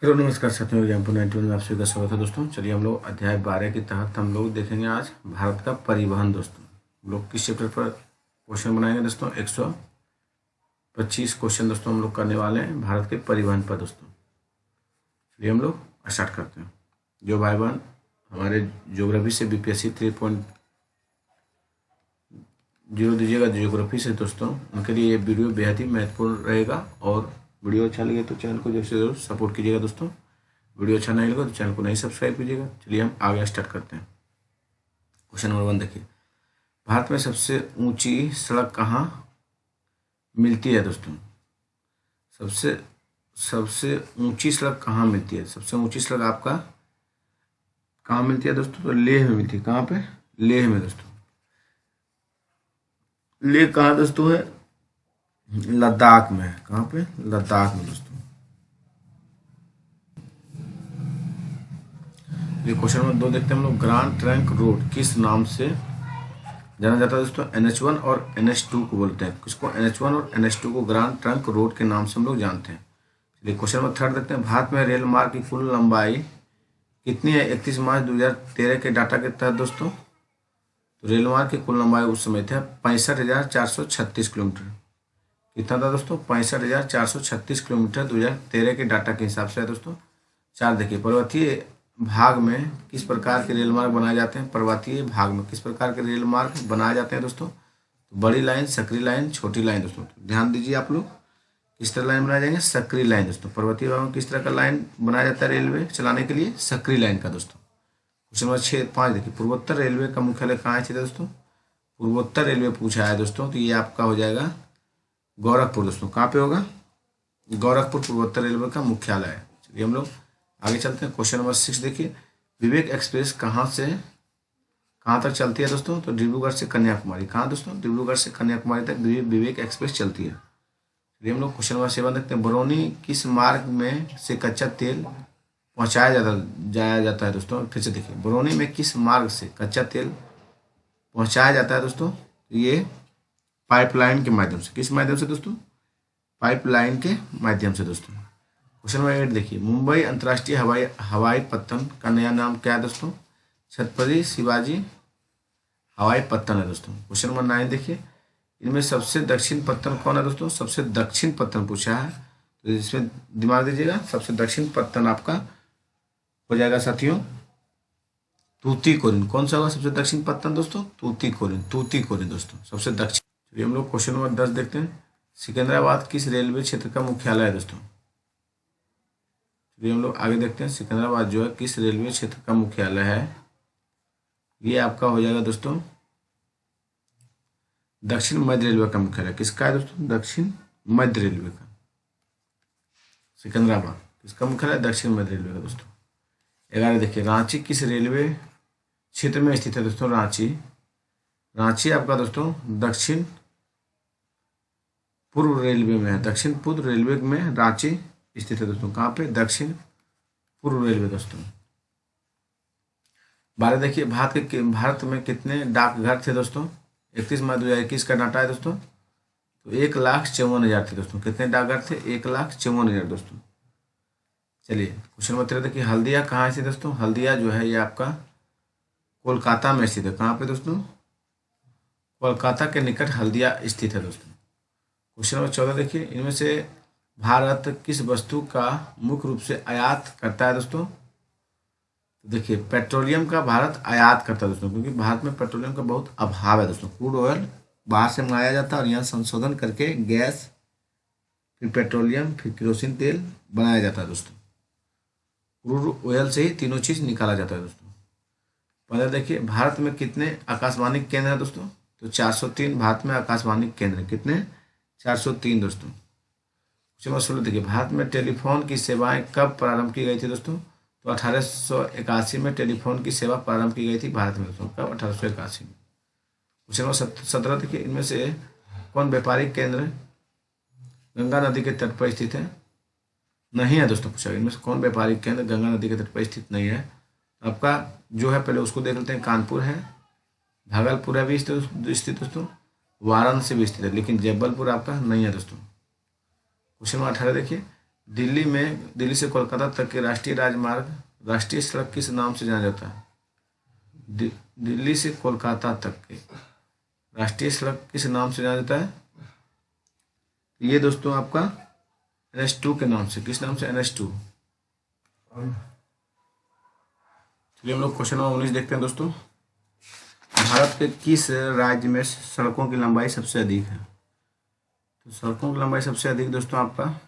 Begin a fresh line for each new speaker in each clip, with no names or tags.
Hello नमस्कार साथियों, example 91 में आप सभी का स्वागत है दोस्तों। चलिए हम लोग अध्याय 12 के तहत हम लोग देखेंगे आज भारत का परिवहन। दोस्तों हम लोग किस चैप्टर पर क्वेश्चन बनाएंगे दोस्तों? 125 क्वेश्चन दोस्तों हम लोग करने वाले हैं भारत के परिवहन पर दोस्तों। चलिए हम लोग स्टार्ट करते हैं। जो भाई बहन हमारे ज्योग्राफी से BPSC 3.0 दीजिएगा ज्योग्राफी से दोस्तों, उनके लिए ये वीडियो बेहद ही महत्वपूर्ण रहेगा। और वीडियो अच्छा लगे तो चैनल को जरूर सपोर्ट कीजिएगा दोस्तों। वीडियो अच्छा नहीं लगा तो चैनल को नहीं सब्सक्राइब कीजिएगा। चलिए हम आगे स्टार्ट करते हैं। क्वेश्चन नंबर 1 देखिए, भारत में सबसे ऊंची सड़क कहाँ मिलती है दोस्तों? सबसे सबसे ऊंची सड़क कहाँ मिलती है? सबसे ऊंची सड़क आपका कहाँ मिलती है दोस्तों? तो लेह में मिलती है। कहाँ पे? लेह में दोस्तों। लेह कहाँ दोस्तों है? लद्दाख में है। कहाँ पे? लद्दाख में दोस्तों। ये क्वेश्चन नंबर 2 देखते हैं हम लोग। ग्रांड ट्रंक रोड किस नाम से जाना जाता है दोस्तों? NH1 और NH2 को बोलते हैं। किसको? NH1 और NH2 को ग्रांड ट्रंक रोड के नाम से हम लोग जानते हैं। चलिए क्वेश्चन नंबर 3 देखते हैं। भारत में रेल मार्ग की कुल लंबाई कितनी है 31 मार्च 2013 के डाटा के तहत दोस्तों? तो रेल मार्ग की कुल लंबाई उस समय था 65,436 किलोमीटर। कितना था दोस्तों? 65,436 किलोमीटर 2013 के डाटा के हिसाब से है दोस्तों। 4 देखिए, पर्वतीय भाग में किस प्रकार के रेल मार्ग बनाए जाते हैं? पर्वतीय भाग में किस प्रकार के रेल मार्ग बनाए जाते हैं दोस्तों? तो बड़ी लाइन, सकरी लाइन, छोटी लाइन दोस्तों। ध्यान दीजिए आप लोग, किस तरह लाइन बनाए जाएंगे? सकरी लाइन दोस्तों। पर्वतीय भाग में किस तरह का लाइन बनाया जाता है रेलवे चलाने के लिए? सकरी लाइन का दोस्तों। क्वेश्चन नंबर 5 देखिए, पूर्वोत्तर रेलवे का मुख्यालय कहाँ है दोस्तों? पूर्वोत्तर रेलवे पूछा है दोस्तों, तो ये आपका हो जाएगा गोरखपुर दोस्तों। कहाँ पे होगा? गोरखपुर पूर्वोत्तर रेलवे का मुख्यालय है। चलिए हम लोग आगे चलते हैं। क्वेश्चन नंबर 6 देखिए, विवेक एक्सप्रेस कहाँ से कहाँ तक चलती है दोस्तों? तो डिब्रूगढ़ से कन्याकुमारी। कहाँ दोस्तों? डिब्रूगढ़ से कन्याकुमारी तक विवेक एक्सप्रेस चलती है। चलिए हम लोग क्वेश्चन नंबर 7 देखते हैं। बरौनी किस मार्ग में से कच्चा तेल जाया जाता है दोस्तों? फिर से देखिए, बरौनी में किस मार्ग से कच्चा तेल पहुँचाया जाता है दोस्तों? ये पाइपलाइन के माध्यम से। किस माध्यम से दोस्तों? पाइपलाइन के माध्यम से दोस्तों। क्वेश्चन नंबर 8 देखिए, मुंबई अंतर्राष्ट्रीय हवाई पत्तन का नया नाम क्या है दोस्तों? छत्रपति शिवाजी हवाई पत्तन है दोस्तों। क्वेश्चन नंबर 9 देखिए, इनमें सबसे दक्षिण पत्तन कौन है दोस्तों? सबसे दक्षिण पत्तन पूछा है, तो इसमें दिमाग दीजिएगा। सबसे दक्षिण पत्तन आपका हो जाएगा साथियों तूतीकोरिन। कौन सा होगा सबसे दक्षिण पत्तन दोस्तों? तूतीकोरिन दोस्तों, सबसे दक्षिण। चलिए हम लोग क्वेश्चन नंबर 10 देखते हैं। सिकंदराबाद किस रेलवे क्षेत्र का मुख्यालय है दोस्तों? चलिए हम लोग आगे देखते हैं। सिकंदराबाद जो है किस रेलवे क्षेत्र का मुख्यालय है? ये आपका हो जाएगा दोस्तों दक्षिण मध्य रेलवे का मुख्यालय। किसका है दोस्तों? दक्षिण मध्य रेलवे का। सिकंदराबाद किसका मुख्यालय? दक्षिण मध्य रेलवे का दोस्तों। 11 देखिए, रांची किस रेलवे क्षेत्र में स्थित है दोस्तों? रांची आपका दोस्तों दक्षिण पूर्व रेलवे में है। दक्षिण पूर्व रेलवे में रांची स्थित है दोस्तों। कहाँ पे? दक्षिण पूर्व रेलवे दोस्तों। 12 देखिए, भारत में कितने डाकघर थे दोस्तों? 31 मार्च 2021 का डाटा है दोस्तों। तो 1,54,000 थे दोस्तों। कितने डाकघर थे? 1,54,000 दोस्तों। चलिए क्वेश्चन नंबर 13 देखिए, हल्दिया कहाँ से दोस्तों? हल्दिया जो है ये आपका कोलकाता में स्थित है। कहाँ पे दोस्तों? कोलकाता के निकट हल्दिया स्थित है दोस्तों। क्वेश्चन नंबर 14 देखिए, इनमें से भारत किस वस्तु का मुख्य रूप से आयात करता है दोस्तों? तो देखिए, पेट्रोलियम का भारत आयात करता है दोस्तों, क्योंकि भारत में पेट्रोलियम का बहुत अभाव है दोस्तों। क्रूड ऑयल बाहर से मंगाया जाता है और यहाँ संशोधन करके गैस, फिर पेट्रोलियम, फिर केरोसिन तेल बनाया जाता है दोस्तों। क्रूड ऑयल से ही तीनों चीज़ निकाला जाता है दोस्तों। पहले देखिए, भारत में कितने आकाशवाणी केंद्र है दोस्तों? तो 403 भारत में आकाशवाणी केंद्र। कितने? 403 दोस्तों। क्वेश्चन नंबर 16 देखिए, भारत में टेलीफोन की सेवाएं कब प्रारंभ की गई थी दोस्तों? तो 1881 में टेलीफोन की सेवा प्रारंभ की गई थी भारत में दोस्तों। कब? 1881 में। क्वेश्चन नंबर 17 देखिए, इनमें से कौन व्यापारिक केंद्र गंगा नदी के तट पर स्थित है? नहीं है दोस्तों पूछा। इनमें से कौन व्यापारिक केंद्र गंगा नदी के तट पर स्थित नहीं है? आपका जो है पहले उसको देख लेते हैं। कानपुर है, भागलपुर है भी स्थित दोस्तों, वाराणसी भी स्थित है, लेकिन जबलपुर आपका नहीं है दोस्तों। क्वेश्चन नंबर 18 देखिए, दिल्ली से कोलकाता तक के राष्ट्रीय राजमार्ग, राष्ट्रीय सड़क किस नाम से जाना जाता है? दिल्ली से कोलकाता तक के राष्ट्रीय सड़क किस नाम से जाना जाता है? ये दोस्तों आपका NH2 के नाम से। किस नाम से? NH2। चलिए हम लोग क्वेश्चन नंबर 19 देखते हैं दोस्तों। भारत के किस राज्य में सड़कों की लंबाई सबसे अधिक है? तो सड़कों की लंबाई सबसे अधिक दोस्तों आपका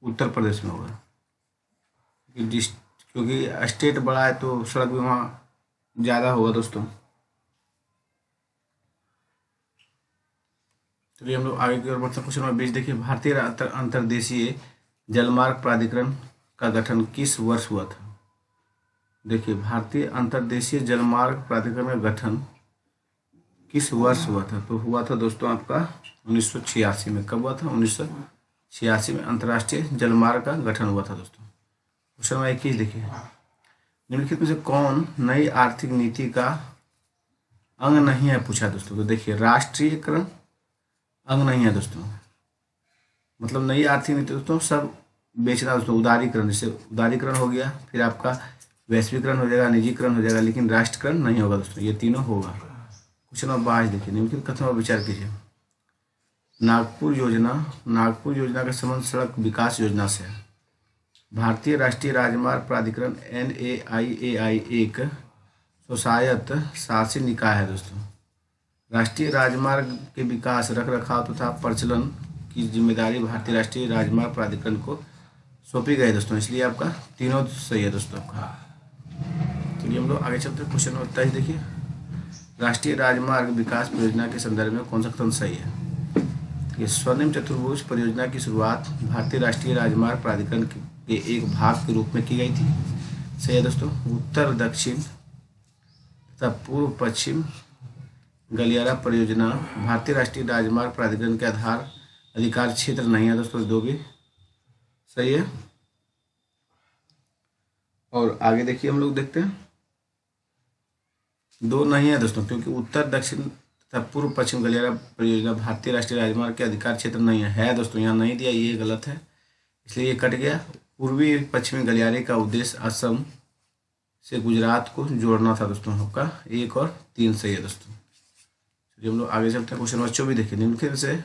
उत्तर प्रदेश में होगा, क्योंकि स्टेट बड़ा है तो सड़क भी वहाँ ज़्यादा होगा दोस्तों। चलिए हम लोग आगे की ओर बढ़ते हैं। क्वेश्चन नंबर 20 देखिए, भारतीय अंतर्देशीय जलमार्ग प्राधिकरण का गठन किस वर्ष हुआ था? देखिए, भारतीय अंतर्देशीय जलमार्ग प्राधिकरण का गठन किस वर्ष हुआ था? तो हुआ था दोस्तों आपका 1986 में। कब हुआ था? 1986 में अंतर्राष्ट्रीय जलमार्ग का गठन हुआ था दोस्तों। क्वेश्चन नंबर 21 देखिए, निम्नलिखित में से कौन नई आर्थिक नीति का अंग नहीं है, पूछा दोस्तों। तो देखिए, राष्ट्रीयकरण अंग नहीं है दोस्तों। मतलब नई आर्थिक नीति दोस्तों सब बेचना दोस्तों, उदारीकरण, जैसे उदारीकरण हो गया, फिर आपका वैश्वीकरण हो जाएगा, निजीकरण हो जाएगा, लेकिन राष्ट्रीयकरण नहीं होगा दोस्तों। ये तीनों होगा। क्वेश्चन नंबर 22 देखिए, निम्नलिखित कथनों पर विचार कीजिए। नागपुर योजना का संबंध सड़क विकास योजना से है। भारतीय राष्ट्रीय राजमार्ग प्राधिकरण NAIAI एक स्वायत्त शासी निकाय है दोस्तों। राष्ट्रीय राजमार्ग के विकास, रखरखाव तथा परिचालन की जिम्मेदारी भारतीय राष्ट्रीय राजमार्ग प्राधिकरण को सौंपी गई दोस्तों। इसलिए आपका तीनों सही है दोस्तों आपका। चलिए हम लोग आगे चलते हैं। क्वेश्चन नंबर 23 देखिए, राष्ट्रीय राजमार्ग विकास परियोजना के संदर्भ में कौन सा कथन सही है? ये स्वर्णिम चतुर्भुज परियोजना की शुरुआत भारतीय राष्ट्रीय राजमार्ग प्राधिकरण के एक भाग के रूप में की गई थी। सही है दोस्तों। उत्तर दक्षिण तथा पूर्व पश्चिम गलियारा परियोजना भारतीय राष्ट्रीय राजमार्ग प्राधिकरण के अधिकार क्षेत्र नहीं है दोस्तों। दो भी सही है। और आगे देखिए हम लोग देखते हैं, दो नहीं है दोस्तों, क्योंकि उत्तर दक्षिण तथा पूर्व पश्चिम गलियारा परियोजना भारतीय राष्ट्रीय राजमार्ग के अधिकार क्षेत्र नहीं है दोस्तों। यहाँ नहीं दिया, ये गलत है, इसलिए ये कट गया। पूर्वी पश्चिमी गलियारे का उद्देश्य असम से गुजरात को जोड़ना था दोस्तों। आपका 1 और 3 सही है दोस्तों। चलिए हम लोग आगे चलते हैं। क्वेश्चन नंबर 24 देखिए, निम्नलिखित से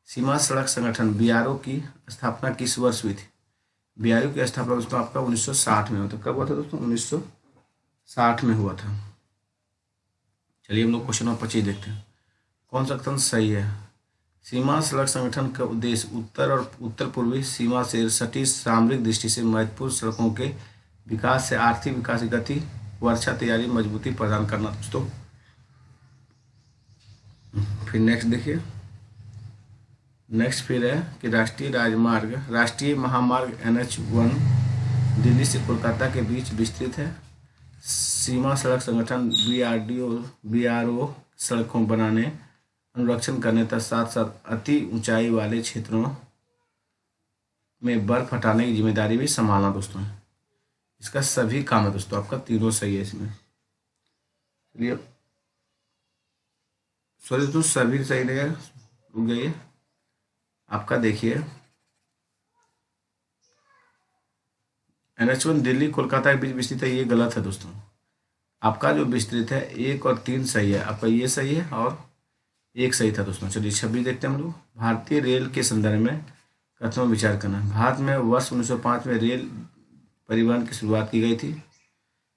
सीमा सड़क संगठन BRO की स्थापना किस वर्ष हुई थी? BRO की स्थापना दोस्तों आपका 1960 में हुआ था। कब हुआ था दोस्तों? 1960 में हुआ था। चलिए हम लोग क्वेश्चन नंबर 25 देखते हैं, कौन सा कथन सही है? सीमा सड़क संगठन का उद्देश्य उत्तर और उत्तर पूर्वी सीमा से सटी सामरिक दृष्टि से महत्वपूर्ण सड़कों के विकास से आर्थिक विकास की गति, वर्षा तैयारी, मजबूती प्रदान करना दोस्तों। फिर नेक्स्ट देखिए, नेक्स्ट फिर है कि राष्ट्रीय महामार्ग NH1 दिल्ली से कोलकाता के बीच विस्तृत है। सीमा सड़क संगठन BRO सड़कों बनाने, अनुरक्षण करने तथा साथ साथ अति ऊंचाई वाले क्षेत्रों में बर्फ हटाने की जिम्मेदारी भी संभालना दोस्तों। इसका सभी काम है दोस्तों। आपका तीनों सही है इसमें। चलिए सॉरी दोस्तों, सभी सही रहेगा, रुक जाइए। आपका देखिए, NH1 दिल्ली कोलकाता के बीच विस्तृत है, ये गलत है दोस्तों। आपका जो विस्तृत है 1 और 3 सही है, आपका ये सही है और 1 सही था दोस्तों। चलिए 26 देखते हैं हम लोग। भारतीय रेल के संदर्भ में कथनों विचार करना। भारत में वर्ष 1905 में रेल परिवहन की शुरुआत की गई थी।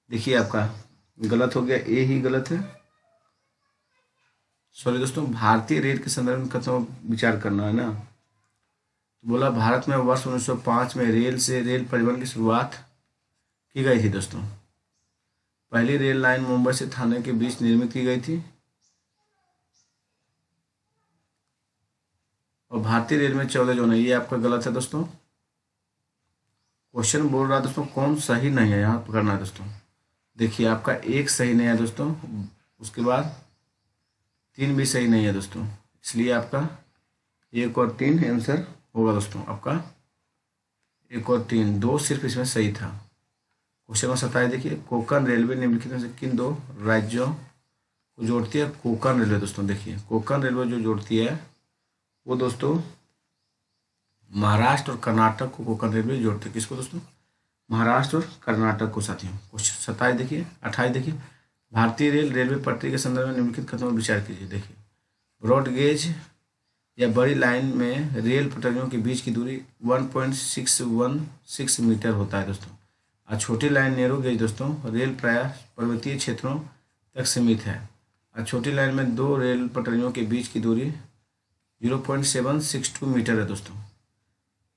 देखिए आपका गलत हो गया, ए ही गलत है। सॉरी दोस्तों, भारतीय रेल के संदर्भ में कथनों विचार करना है ना। तो बोला भारत में वर्ष 1905 में रेल परिवहन की शुरुआत की गई थी दोस्तों। पहली रेल लाइन मुंबई से थाने के बीच निर्मित की गई थी और भारतीय रेल में 14 जोन है। ये आपका गलत है दोस्तों। क्वेश्चन बोल रहा है दोस्तों कौन सही नहीं है, यहाँ पकड़ना है दोस्तों। देखिए आपका 1 सही नहीं है दोस्तों, उसके बाद 3 भी सही नहीं है दोस्तों, इसलिए आपका 1 और 3 आंसर होगा दोस्तों। आपका 1 और 3, 2 सिर्फ इसमें सही था। क्वेश्चन नंबर 27 देखिए, कोंकण रेलवे निम्नलिखित में से किन 2 राज्यों को जोड़ती है? कोंकण रेलवे दोस्तों, देखिए कोंकण रेलवे जो जोड़ती है वो दोस्तों महाराष्ट्र और कर्नाटक को कोंकण रेलवे जोड़ते हैं। किसको दोस्तों? महाराष्ट्र और कर्नाटक को साथियों। क्वेश्चन 27 देखिए, 28 देखिए, भारतीय रेलवे पटरी के संदर्भ में निम्नलिखित कथनों पर विचार कीजिए। देखिए, ब्रॉड गेज या बड़ी लाइन में रेल पटरियों के बीच की दूरी 1.616 मीटर होता है दोस्तों। और छोटी लाइन नैरो गेज दोस्तों, रेल प्रायः पर्वतीय क्षेत्रों तक सीमित है। और छोटी लाइन में दो रेल पटरियों के बीच की दूरी 0.762 मीटर है दोस्तों।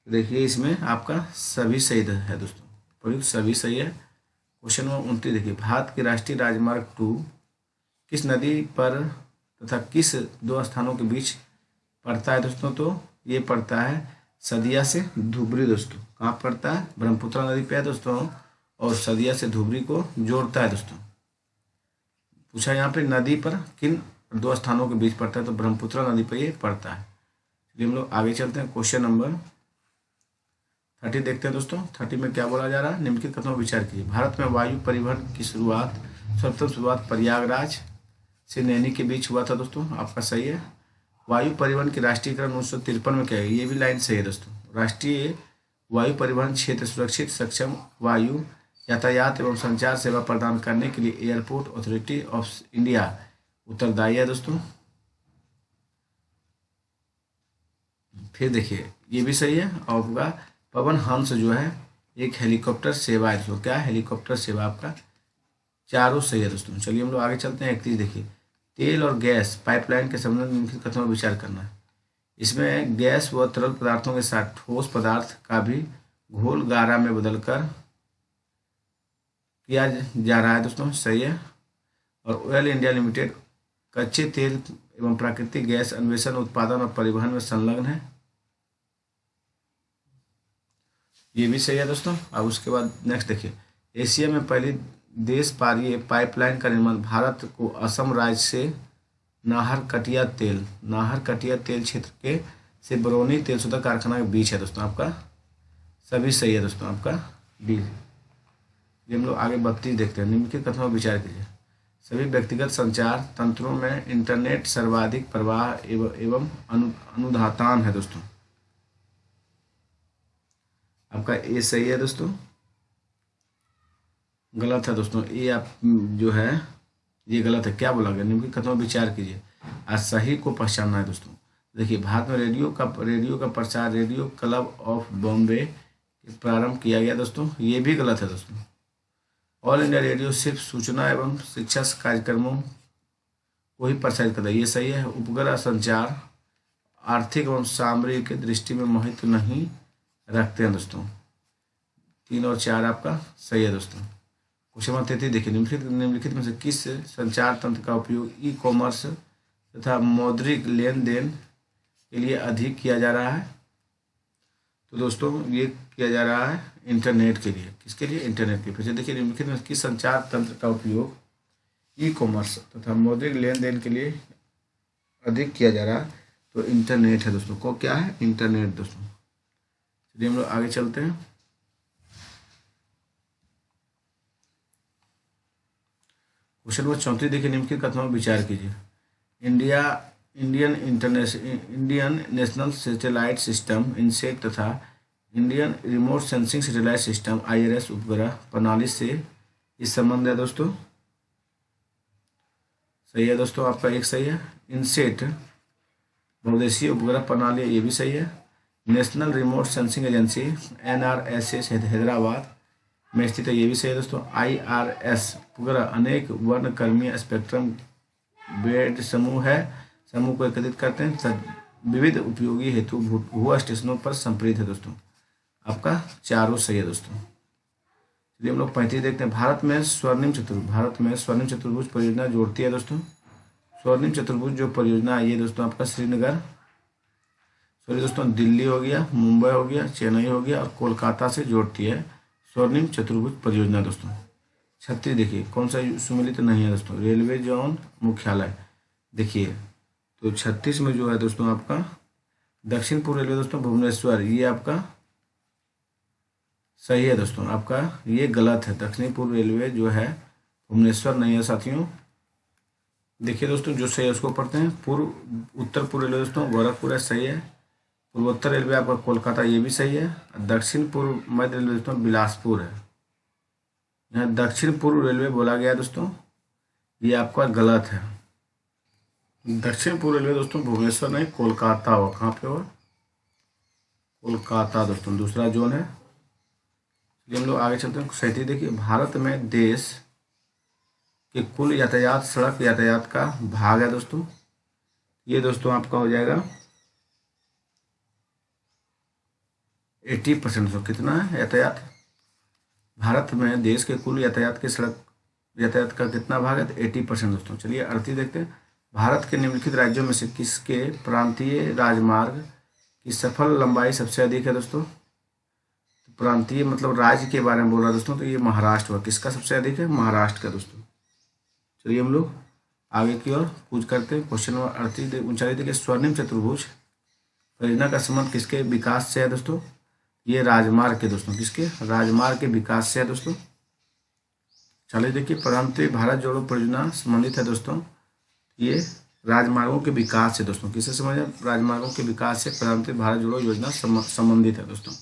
देखिए इसमें आपका सभी सही है दोस्तों, प्रयुक्त सभी सही है। क्वेश्चन नंबर 29 देखिए, भारत के राष्ट्रीय राजमार्ग 2 किस नदी पर तथा किस दो स्थानों के बीच पड़ता है दोस्तों? तो ये पड़ता है सदिया से धुबरी दोस्तों। कहाँ पड़ता है? ब्रह्मपुत्र नदी पे है दोस्तों, और सदिया से धुबरी को जोड़ता है दोस्तों। पूछा यहाँ पे नदी पर किन दो स्थानों के बीच पड़ता है, तो ब्रह्मपुत्र नदी पर ये पड़ता है। चलिए हम लोग आगे चलते हैं। क्वेश्चन नंबर 30 देखते हैं दोस्तों। 30 में क्या बोला जा रहा है? निम्नलिखित कथनों पर विचार कीजिए। भारत में वायु परिवहन की सर्वप्रथम शुरुआत प्रयागराज से नैनी के बीच हुआ था दोस्तों। आपका सही है। वायु परिवहन की राष्ट्रीयकरण 1953 में क्या है? ये भी लाइन सही है दोस्तों। राष्ट्रीय वायु परिवहन क्षेत्र सुरक्षित सक्षम वायु यातायात एवं संचार सेवा प्रदान करने के लिए एयरपोर्ट अथॉरिटी ऑफ इंडिया उत्तरदायी है दोस्तों। फिर देखिए ये भी सही है। और आपका पवन हंस जो है एक हेलीकॉप्टर सेवा है दोस्तों। क्या? हेलीकॉप्टर सेवा आपका चारों सही है दोस्तों। चलिए हम लोग आगे चलते हैं। 31 देखिए, तेल और गैस पाइपलाइन के संबंध में निम्नलिखित कथनों पर विचार करना है। इसमें गैस व तरल पदार्थों के साथ ठोस पदार्थ का भी घोल गारा में बदलकर किया जा रहा है दोस्तों। सही है। और ऑयल इंडिया लिमिटेड कच्चे तेल एवं प्राकृतिक गैस अन्वेषण, उत्पादन और परिवहन में संलग्न है। ये भी सही है दोस्तों। अब उसके बाद नेक्स्ट देखिए, एशिया में पहली देश पारीय पाइपलाइन का निर्माण भारत को असम राज्य से नाहरकटिया तेल क्षेत्र के से बरौनी तेल शोधक कारखाना के बीच है दोस्तों। आपका सभी सही है दोस्तों, आपका डी। ये हम लोग आगे 32 देखते हैं। निम्नलिखित कथनों पर विचार कीजिए। सभी व्यक्तिगत संचार तंत्रों में इंटरनेट सर्वाधिक प्रवाह एवं अनुधातान है दोस्तों। आपका ए सही है दोस्तों। गलत है दोस्तों, ये आप जो है ये गलत है। क्या बोला गया? निम्नलिखित कथनों पर विचार कीजिए। आज सही को पहचानना है दोस्तों। देखिए, भारत में रेडियो का प्रचार रेडियो क्लब ऑफ बॉम्बे प्रारंभ किया गया दोस्तों। ये भी गलत है दोस्तों। ऑल इंडिया रेडियो सिर्फ सूचना एवं शिक्षा कार्यक्रमों को ही प्रसारित करता है। ये सही है। उपग्रह संचार आर्थिक एवं सामरिक दृष्टि में महत्व नहीं रखते हैं दोस्तों। 3 और 4 आपका सही है दोस्तों। क्वेश्चन नंबर 33 देखिए, निम्नलिखित में से किस संचार तंत्र का उपयोग ई कॉमर्स तथा मौद्रिक लेन देन के लिए अधिक किया जा रहा है? तो दोस्तों ये किया जा रहा है इंटरनेट के लिए। किसके लिए? इंटरनेट के लिए। फिर देखिए, निम्नलिखित में किस संचार तंत्र का उपयोग ई कॉमर्स तथा मौद्रिक लेन देन के लिए अधिक किया जा रहा है? तो इंटरनेट है दोस्तों। को क्या है? इंटरनेट दोस्तों। चलिए हम लोग आगे चलते हैं। क्वेश्चन नंबर 34 देखिए, निम्नलिखित कथनों पर विचार कीजिए। Indian National Satellite System INSAT तथा Indian remote sensing satellite system IRS उपग्रह प्रणाली से इस संबंध है दोस्तों। सही है दोस्तों, आपका एक सही है। इनसेट बहुदेशीय उपग्रह प्रणाली, ये भी सही है। National remote sensing agency NRSS Hyderabad में स्थित है, ये भी सही है दोस्तों। IRS उपग्रह अनेक वर्णक्रमीय स्पेक्ट्रम बैंड समूह को एकत्रित करते हैं, विविध उपयोगी हेतु भू स्टेशनों पर संप्रेषित है दोस्तों। आपका चारों सही है दोस्तों। चलिए हम लोग 35 देखते हैं। भारत में स्वर्णिम चतुर्भुज परियोजना जोड़ती है दोस्तों। स्वर्णिम चतुर्भुज जो परियोजना है ये दोस्तों आपका दोस्तों दिल्ली हो गया, मुंबई हो गया, चेन्नई हो गया और कोलकाता से जोड़ती है स्वर्णिम चतुर्भुज परियोजना दोस्तों। 36 देखिए, कौन सा सुमेलित नहीं है दोस्तों? रेलवे जोन मुख्यालय। देखिए तो 36 में जो है दोस्तों आपका दक्षिण पूर्व रेलवे दोस्तों भुवनेश्वर, ये आपका सही है दोस्तों। आपका ये गलत है। दक्षिणी पूर्व रेलवे जो है भुवनेश्वर नहीं है साथियों। देखिए दोस्तों जो सही है उसको पढ़ते हैं। उत्तर पूर्व रेलवे दोस्तों गोरखपुर है, सही है। पूर्वोत्तर रेलवे आपका कोलकाता, ये भी सही है। दक्षिण पूर्व मध्य रेलवे दोस्तों बिलासपुर है। यहाँ दक्षिण पूर्व रेलवे बोला गया है दोस्तों, ये आपका गलत है। दक्षिण पूर्व रेलवे दोस्तों भुवनेश्वर नहीं, कोलकाता हुआ। कहाँ पे हुआ? कोलकाता दोस्तों, दूसरा जोन है। हम लोग आगे चलते हैं। 37 देखिए, भारत में देश के कुल यातायात सड़क यातायात का भाग है दोस्तों, ये दोस्तों आपका हो जाएगा 80%। तो कितना है यातायात? भारत में देश के कुल यातायात के सड़क यातायात का कितना भाग है? तो 80% दोस्तों। चलिए 38 देखते हैं। भारत के निम्नलिखित राज्यों में से किसके प्रांतीय राजमार्ग की सफल लंबाई सबसे अधिक है दोस्तों? तो प्रांतीय मतलब राज्य के बारे में बोल रहा है दोस्तों, तो ये महाराष्ट्र हुआ। किसका सबसे अधिक है? महाराष्ट्र का दोस्तों। चलिए हम लोग आगे की ओर पूछ करते हैं। क्वेश्चन नंबर 38 39 देखिए, स्वर्णिम चतुर्भुज परियोजना का संबंध किसके विकास से है दोस्तों? ये राजमार्ग के दोस्तों, किसके? राजमार्ग के विकास से है दोस्तों। चलिए देखिए, प्रधानमंत्री भारत जोड़ो परियोजना संबंधित है दोस्तों, ये राजमार्गों के विकास से दोस्तों। किससे समझे? राजमार्गों के विकास से प्रधानमंत्री भारत जोड़ो योजना संबंधित है दोस्तों।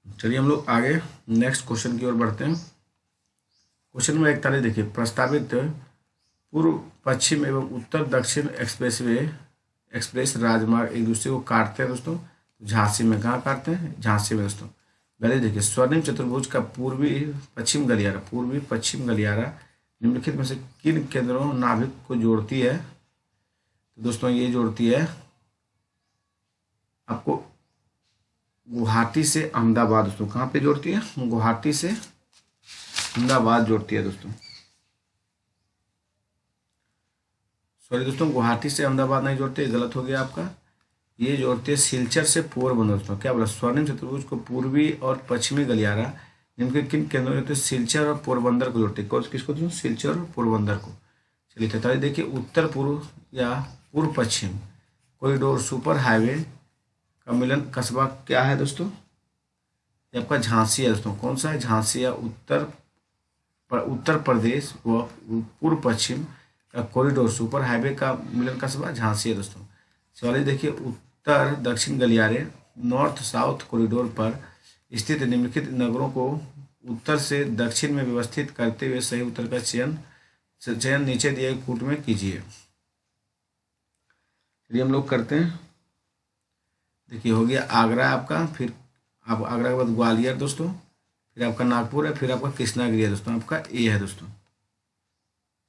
चलिए हम लोग आगे नेक्स्ट क्वेश्चन की ओर बढ़ते हैं। क्वेश्चन नंबर 41 देखिए, प्रस्तावित पूर्व पश्चिम एवं उत्तर दक्षिण एक्सप्रेस राजमार्ग एक दूसरे को काटते हैं दोस्तों। झांसी में, कहाँ काटते हैं? झांसी में दोस्तों। गलियारा देखिए, स्वर्णिम चतुर्भुज का पूर्वी पश्चिम गलियारा निम्नलिखित में से किन केंद्रों नाभिक को जोड़ती है? तो दोस्तों ये जोड़ती है आपको गुवाहाटी से अहमदाबाद दोस्तों। कहाँ पे जोड़ती है? गुवाहाटी से अहमदाबाद जोड़ती है दोस्तों। सॉरी दोस्तों, गुवाहाटी से अहमदाबाद नहीं जोड़ती, गलत हो गया आपका। ये जोड़ती है सिलचर से पोरबंदर दोस्तों। क्या बोला? स्वर्णिम चतुर्भुज को पूर्वी और पश्चिमी गलियारा जिनके किन केंद्रों में सिलचर और पोरबंदर को जोड़ते हैं? किसको दोस्तों? सिलचर और पोरबंदर को। चलिए 43 देखिए, उत्तर पूर्व या पूर्व पश्चिम कॉरिडोर सुपर हाईवे का मिलन कस्बा क्या है दोस्तों? ये आपका झांसी है दोस्तों। कौन सा है? झांसी है। उत्तर प्रदेश व पूर्व पश्चिम का कॉरिडोर सुपर हाईवे का मिलन कस्बा झांसी है दोस्तों। सवाल देखिए, उत्तर दक्षिण गलियारे नॉर्थ साउथ कॉरिडोर पर स्थित निम्नलिखित नगरों को उत्तर से दक्षिण में व्यवस्थित करते हुए सही उत्तर का चयन नीचे दिए गए कूट में कीजिए। चलिए हम लोग करते हैं। देखिए हो गया आगरा आपका, फिर आप आगरा के बाद ग्वालियर दोस्तों, फिर आपका नागपुर है, फिर आपका कृष्णागिरी है दोस्तों। आपका ए है दोस्तों।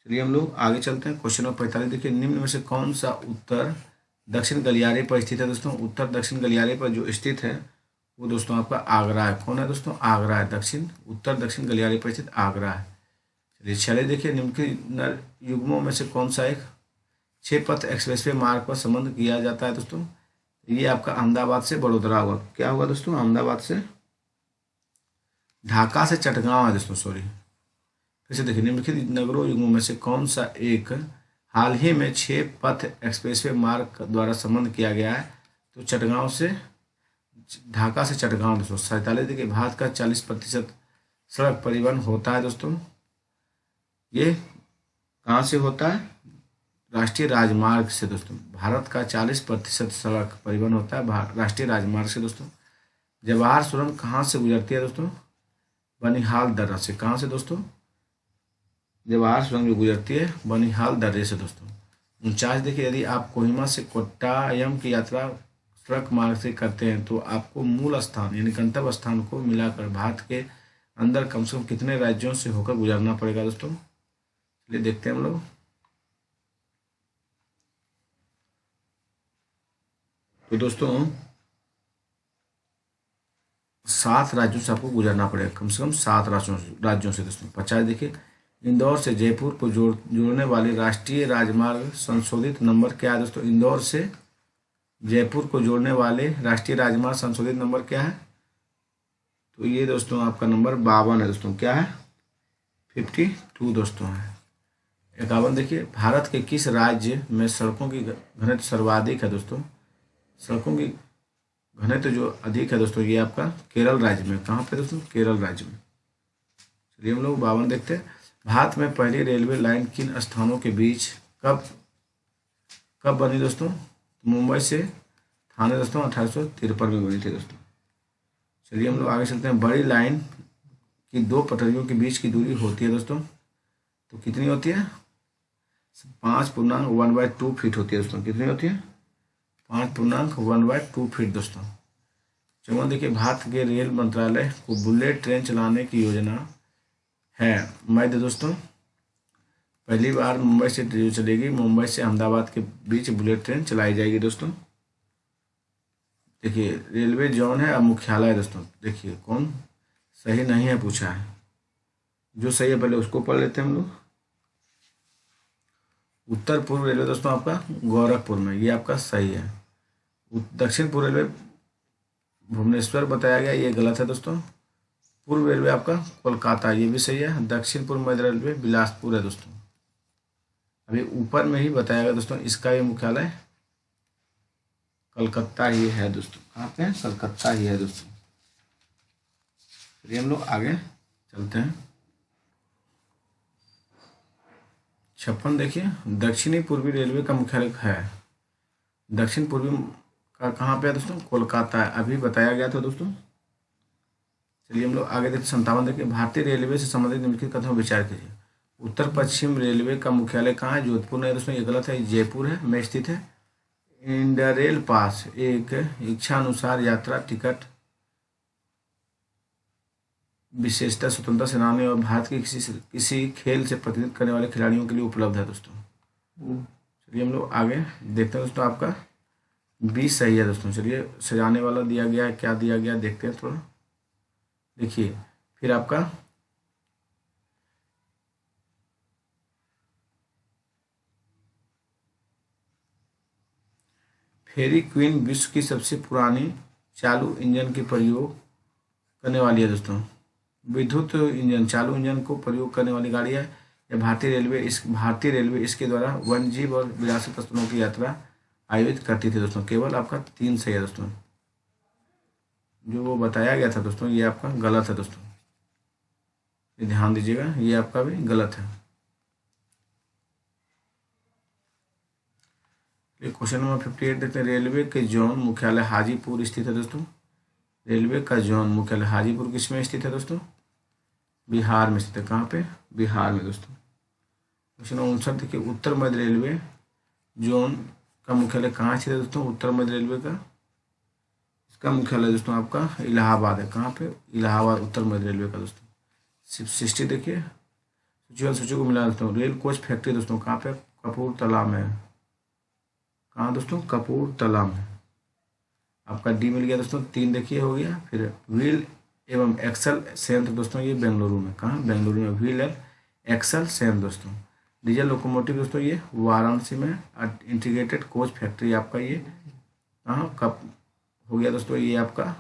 चलिए हम लोग आगे चलते हैं। क्वेश्चन नंबर 45 देखिए, निम्न में से कौन सा उत्तर दक्षिण गलियारे पर स्थित है दोस्तों? उत्तर दक्षिण गलियारे पर जो स्थित है वो दोस्तों आपका आगरा है। कौन है दोस्तों? आगरा है। उत्तर दक्षिण गलियारे पर स्थित आगरा है। चलिए देखिए, निम्नलिखित युग्मों में से कौन सा एक 6 पथ एक्सप्रेसवे मार्ग पर संबंध किया जाता है दोस्तों? ये आपका अहमदाबाद से बड़ोदरा होगा। क्या होगा दोस्तों? अहमदाबाद से ढाका से चटगांव है दोस्तों। सॉरी, फिर से देखिए, निम्नलिखित नगरों युग्मों में से कौन सा एक हाल ही में 6 पथ एक्सप्रेसवे मार्ग द्वारा संबंध किया गया है? तो चटगांव से ढाका से चटगांव दोस्तों। 47 देखिए, भारत का 40% सड़क परिवहन होता है दोस्तों। ये कहाँ से होता है? राष्ट्रीय राजमार्ग से दोस्तों। भारत का 40% सड़क परिवहन होता है राष्ट्रीय राजमार्ग से दोस्तों। जवाहर सुरंग कहाँ से गुजरती है दोस्तों? बनिहाल दर्रा से। कहाँ से दोस्तों? जवाहर सुरंग जो गुजरती है बनिहाल दर्रे से दोस्तों। 49 देखिए, यदि आप कोहिमा से कोट्टायम की यात्रा सड़क मार्ग से करते हैं तो आपको मूल स्थान यानी गंतव्य स्थान को मिलाकर भारत के अंदर कम से कम कितने राज्यों से होकर गुजरना पड़ेगा दोस्तों? चलिए देखते हैं हम लोग। तो दोस्तों 7 राज्यों से आपको गुजरना पड़ेगा, कम से कम 7 राज्यों से दोस्तों। 50 देखिए, इंदौर से जयपुर को जोड़ने वाले राष्ट्रीय राजमार्ग संशोधित नंबर क्या है दोस्तों? इंदौर से जयपुर को जोड़ने वाले राष्ट्रीय राजमार्ग संशोधित नंबर क्या है? तो ये दोस्तों आपका नंबर 52 है दोस्तों। क्या है? 52 दोस्तों है। 51 देखिए, भारत के किस राज्य में सड़कों की घनत्व सर्वाधिक है दोस्तों? सड़कों की घनत्व जो अधिक है दोस्तों ये आपका केरल राज्य में। कहाँ पे दोस्तों? केरल राज्य में। चलिए हम लोग 52 देखते हैं। भारत में पहली रेलवे लाइन किन स्थानों के बीच कब बनी दोस्तों? मुंबई से थाने दोस्तों 1853 में बनी थी दोस्तों। चलिए हम लोग आगे चलते हैं। बड़ी लाइन की दो पटरियों के बीच की दूरी होती है दोस्तों, तो कितनी होती है? 5.1/2 फीट होती है दोस्तों। कितनी होती है? 5.1/2 फीट दोस्तों। चौवन देखिए, भारत के रेल मंत्रालय को बुलेट ट्रेन चलाने की योजना है। मध्य दोस्तों, पहली बार मुंबई से जो चलेगी, मुंबई से अहमदाबाद के बीच बुलेट ट्रेन चलाई जाएगी दोस्तों। देखिए रेलवे जोन है, अब मुख्यालय है दोस्तों। देखिए कौन सही नहीं है पूछा है, जो सही है पहले उसको पढ़ लेते हैं हम लोग। उत्तर पूर्व रेलवे दोस्तों आपका गोरखपुर में, ये आपका सही है। दक्षिण पूर्व रेलवे भुवनेश्वर बताया गया, ये गलत है दोस्तों। पूर्व रेलवे आपका कोलकाता, ये भी सही है। दक्षिण पूर्व मध्य रेलवे बिलासपुर है दोस्तों। अभी ऊपर में ही बताया गया दोस्तों, इसका ये मुख्यालय कलकत्ता ही है दोस्तों। कहाँ पे है? कलकत्ता ही है दोस्तों। चलिए हम लोग आगे चलते हैं। 56 देखिए, दक्षिणी पूर्वी रेलवे का मुख्यालय है। दक्षिण पूर्वी का कहाँ पे है दोस्तों? कोलकाता है, अभी बताया गया था दोस्तों। चलिए हम लोग आगे देखते। 57 देखिए, भारतीय रेलवे से संबंधित निम्नलिखित कथनों पर विचार कीजिए। उत्तर पश्चिम रेलवे का मुख्यालय कहाँ है? जोधपुर में है दोस्तों, ये गलत है। जयपुर है में स्थित है। इंडरेल पास एक इच्छा अनुसार यात्रा टिकट विशेषता स्वतंत्रता सेनानी और भारत के किसी खेल से प्रतिनिधित्व करने वाले खिलाड़ियों के लिए उपलब्ध है दोस्तों। चलिए हम लोग आगे देखते हैं दोस्तों। आपका 20 सही है दोस्तों। चलिए सजाने वाला दिया गया है, क्या दिया गया देखते हैं थोड़ा। देखिए फिर आपका फेरी क्वीन विश्व की सबसे पुरानी चालू इंजन के प्रयोग करने वाली है दोस्तों। विद्युत इंजन चालू इंजन को प्रयोग करने वाली गाड़ी है। यह भारतीय रेलवे इसके द्वारा वन्यजीव और विरासत स्थलों की यात्रा आयोजित करती थी दोस्तों। केवल आपका 3 सही है दोस्तों। जो वो बताया गया था दोस्तों, ये आपका गलत है दोस्तों, ये ध्यान दीजिएगा, ये आपका भी गलत है। क्वेश्चन नंबर 58 देखते हैं। रेलवे के जोन मुख्यालय हाजीपुर स्थित है दोस्तों। रेलवे का जोन मुख्यालय हाजीपुर किस में स्थित है दोस्तों? बिहार में स्थित है। कहाँ पे? बिहार में दोस्तों। क्वेश्चन नंबर 59 देखिए, उत्तर मध्य रेलवे जोन का मुख्यालय कहाँ स्थित है दोस्तों? उत्तर मध्य रेलवे का इसका मुख्यालय दोस्तों आपका इलाहाबाद है। कहाँ पे? इलाहाबाद उत्तर मध्य रेलवे का दोस्तों। 60 देखिए, सूची को मिला दोस्तों। रेल कोच फैक्ट्री दोस्तों कहाँ पे? कपूरथला में। कहाँ दोस्तों? कपूरथला में। आपका डी मिल गया दोस्तों। 3 देखिए हो गया। फिर व्हील एवं एक्सल संयंत्र दोस्तों, ये बेंगलुरु में। कहाँ? बेंगलुरु में व्हील एंड एक्सल संयंत्र दोस्तों। डीजल लोकोमोटिव दोस्तों, ये वाराणसी में। इंटीग्रेटेड कोच फैक्ट्री आपका ये कहाँ कब हो गया दोस्तों? ये आपका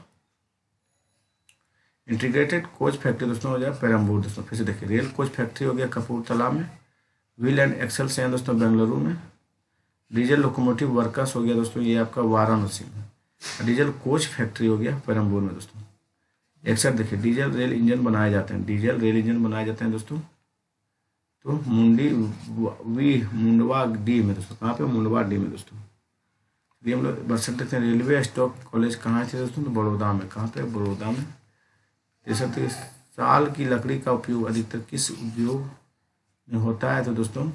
इंटीग्रेटेड कोच फैक्ट्री दोस्तों हो जाए पेरम्बूर दोस्तों। फिर से देखिए, रेल कोच फैक्ट्री हो गया कपूरथला में। व्हील एंड एक्सल संयंत्र दोस्तों बेंगलुरु में। डीजल लोकोमोटिव वर्कर्स हो गया दोस्तों, ये आपका वाराणसी में। डीजल कोच फैक्ट्री हो गया पेरम्बूर में दोस्तों। 61 देखिए, डीजल रेल इंजन बनाए जाते हैं। डीजल रेल इंजन बनाए जाते हैं दोस्तों, तो मुंडवा डी में दोस्तों। कहाँ पे? मुंडवा डी में दोस्तों। ये हम लोग 62 देखते हैं। रेलवे स्टॉक कॉलेज कहाँ थे दोस्तों? तो बड़ौदा में। कहाँ पे? बड़ौदा में। 63 साल की लकड़ी का उपयोग अधिकतर किस उद्योग में होता है? तो दोस्तों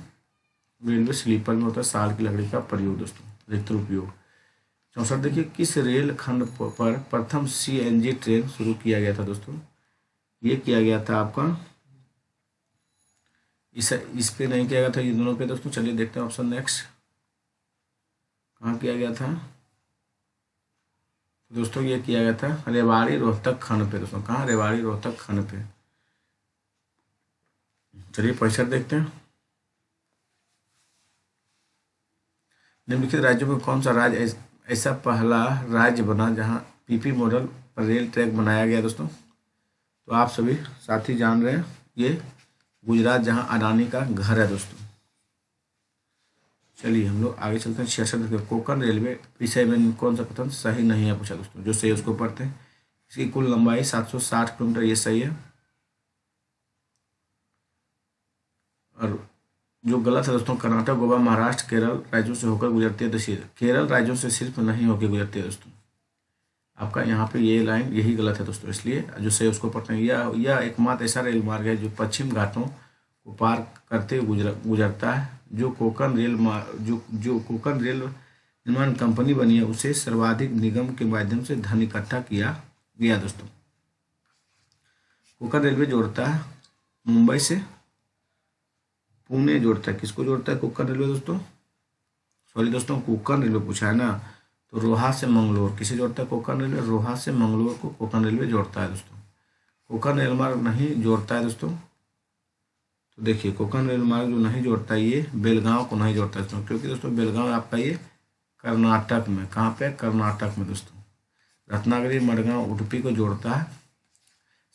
रेलवे स्लीपर में होता है साल की लकड़ी का प्रयोग दोस्तों, अधिकतर उपयोग। 64 देखिए, किस रेल खंड पर प्रथम CNG ट्रेन शुरू किया गया था दोस्तों? ये किया गया था आपका इस पे नहीं किया गया था, ये दोनों पे दोस्तों। चलिए देखते हैं ऑप्शन नेक्स्ट, कहाँ किया गया था दोस्तों? ये किया गया था रेवाड़ी रोहतक खंड पे दोस्तों। कहाँ? रेवाड़ी रोहतक खंड पे। चलिए 65 देखते हैं। निम्नलिखित राज्यों में कौन सा राज्य ऐसा पहला राज्य बना जहां PP मॉडल पर रेल ट्रैक बनाया गया दोस्तों? तो आप सभी साथी जान रहे हैं, ये गुजरात, जहां अडानी का घर है दोस्तों। चलिए हम लोग आगे चलते हैं। 66 कोंकण रेलवे विषय में कौन सा कथन सही नहीं है पूछा दोस्तों? जो सही है उसको पढ़ते हैं। इसकी कुल लंबाई 760 किलोमीटर, ये सही है। और जो गलत है दोस्तों, कर्नाटक, गोवा, महाराष्ट्र, केरल राज्यों से होकर गुजरती है। देखिए केरल राज्यों से सिर्फ नहीं होकर गुजरती है दोस्तों, आपका यहाँ पे ये लाइन यही गलत है दोस्तों, इसलिए जो सही उसको पढ़ते हैं। यह एकमात्र ऐसा रेल मार्ग है जो पश्चिम घाटों को पार करते हुए गुजरता है। जो कोंकण रेल जो कोंकण रेल निर्माण कंपनी बनी है उसे सर्वाधिक निगम के माध्यम से धन इकट्ठा किया गया दोस्तों। कोंकण रेलवे जोड़ता है मुंबई से पुणे, जोड़ता है, किसको जोड़ता है कोंकण रेलवे दोस्तों, सॉरी दोस्तों कोंकण रेलवे पूछा है ना, तो रोहा से मंगलोर किसे जोड़ता है कोंकण रेलवे, रोहा से मंगलोर को कोंकण रेलवे जोड़ता है दोस्तों। कोंकण रेल मार्ग नहीं जोड़ता है दोस्तों, तो देखिए कोंकण रेल मार्ग जो नहीं जोड़ता है ये बेलगांव को नहीं जोड़ता है दोस्तों, क्योंकि दोस्तों बेलगांव आपका ये कर्नाटक में, कहाँ पे, कर्नाटक में दोस्तों। रत्नागिरी, मडगांव, उडुपी को जोड़ता है।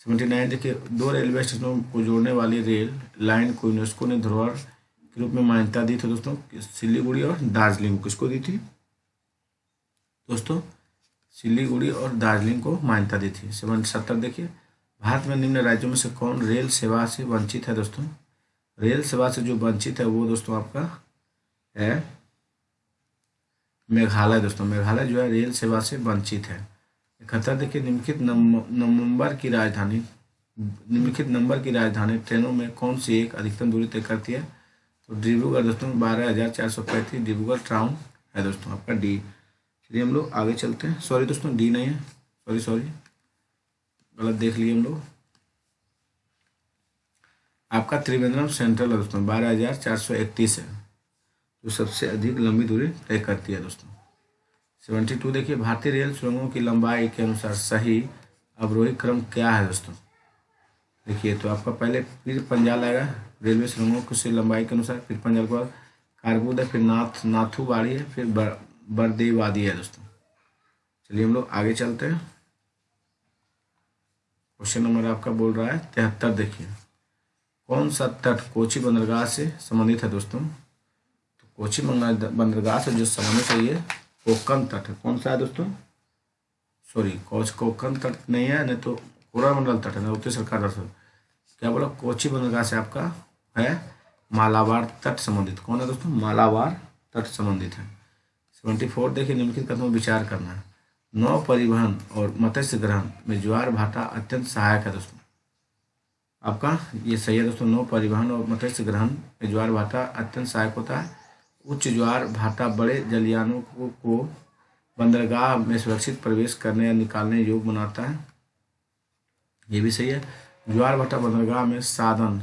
79 देखिए, दो रेलवे स्टेशनों को जोड़ने वाली रेल लाइन को यूनेस्को ने धरोहर के रूप में मान्यता दी थी दोस्तों, सिलीगुड़ी और दार्जिलिंग, किसको दी थी दोस्तों, सिलीगुड़ी और दार्जिलिंग को मान्यता दी थी। 70 देखिए, भारत में निम्न राज्यों में से कौन रेल सेवा से वंचित है दोस्तों, रेल सेवा से जो वंचित है वो दोस्तों आपका है मेघालय दोस्तों। मेघालय जो है रेल सेवा से वंचित है। 71 देखिए, निम्नलिखित नंबर की राजधानी ट्रेनों में कौन सी एक अधिकतम दूरी तय करती है, तो डिब्रूगढ़ दोस्तों 12,435 डिब्रूगढ़ टाउन है दोस्तों, आपका डी। चलिए हम लोग आगे चलते हैं, सॉरी दोस्तों डी नहीं है, सॉरी गलत देख लिए हम लोग, आपका त्रिवेंद्रम सेंट्रल है दोस्तों, 12,431 है, जो सबसे अधिक लंबी दूरी तय करती है दोस्तों। 72 देखिए, भारतीय रेल सुरंगों की लंबाई के अनुसार सही अवरोही क्रम क्या है दोस्तों, देखिए तो आपका पहले फिर पंजाल आएगा रेलवे सुरंगों से लंबाई के अनुसार, फिर पंजाल के बाद कारबूद है, फिर नाथूवाड़ी है, फिर बरदेवादी है दोस्तों। चलिए हम लोग आगे चलते हैं। क्वेश्चन नंबर आपका बोल रहा है 73 देखिए, कौन सा तट कोची बंदरगाह से संबंधित है दोस्तों, तो कोची बंदरगाह से जो संबंधित है ये कोंकण तट है। कौन सा है दोस्तों, सॉरी कोंकण तट नहीं है, नहीं तो कोरोमंडल तट है ना, उत्तर सरकार तट, क्या बोला, कोची बंदरगाह से आपका है मालाबार तट संबंधित। कौन है दोस्तों, मालाबार तट संबंधित है। 74 देखिए, निम्नलिखित कथनों विचार करना है, नौ परिवहन और मत्स्य ग्रहण में ज्वार भाटा अत्यंत सहायक है दोस्तों, आपका ये सही है दोस्तों, नौ परिवहन और मत्स्य ग्रहण में ज्वार भाटा अत्यंत सहायक होता है। उच्च ज्वार भाटा बड़े जलयानों को बंदरगाह में सुरक्षित प्रवेश करने या निकालने योग्य बनाता है, ये भी सही है। ज्वार भाटा बंदरगाह में साधन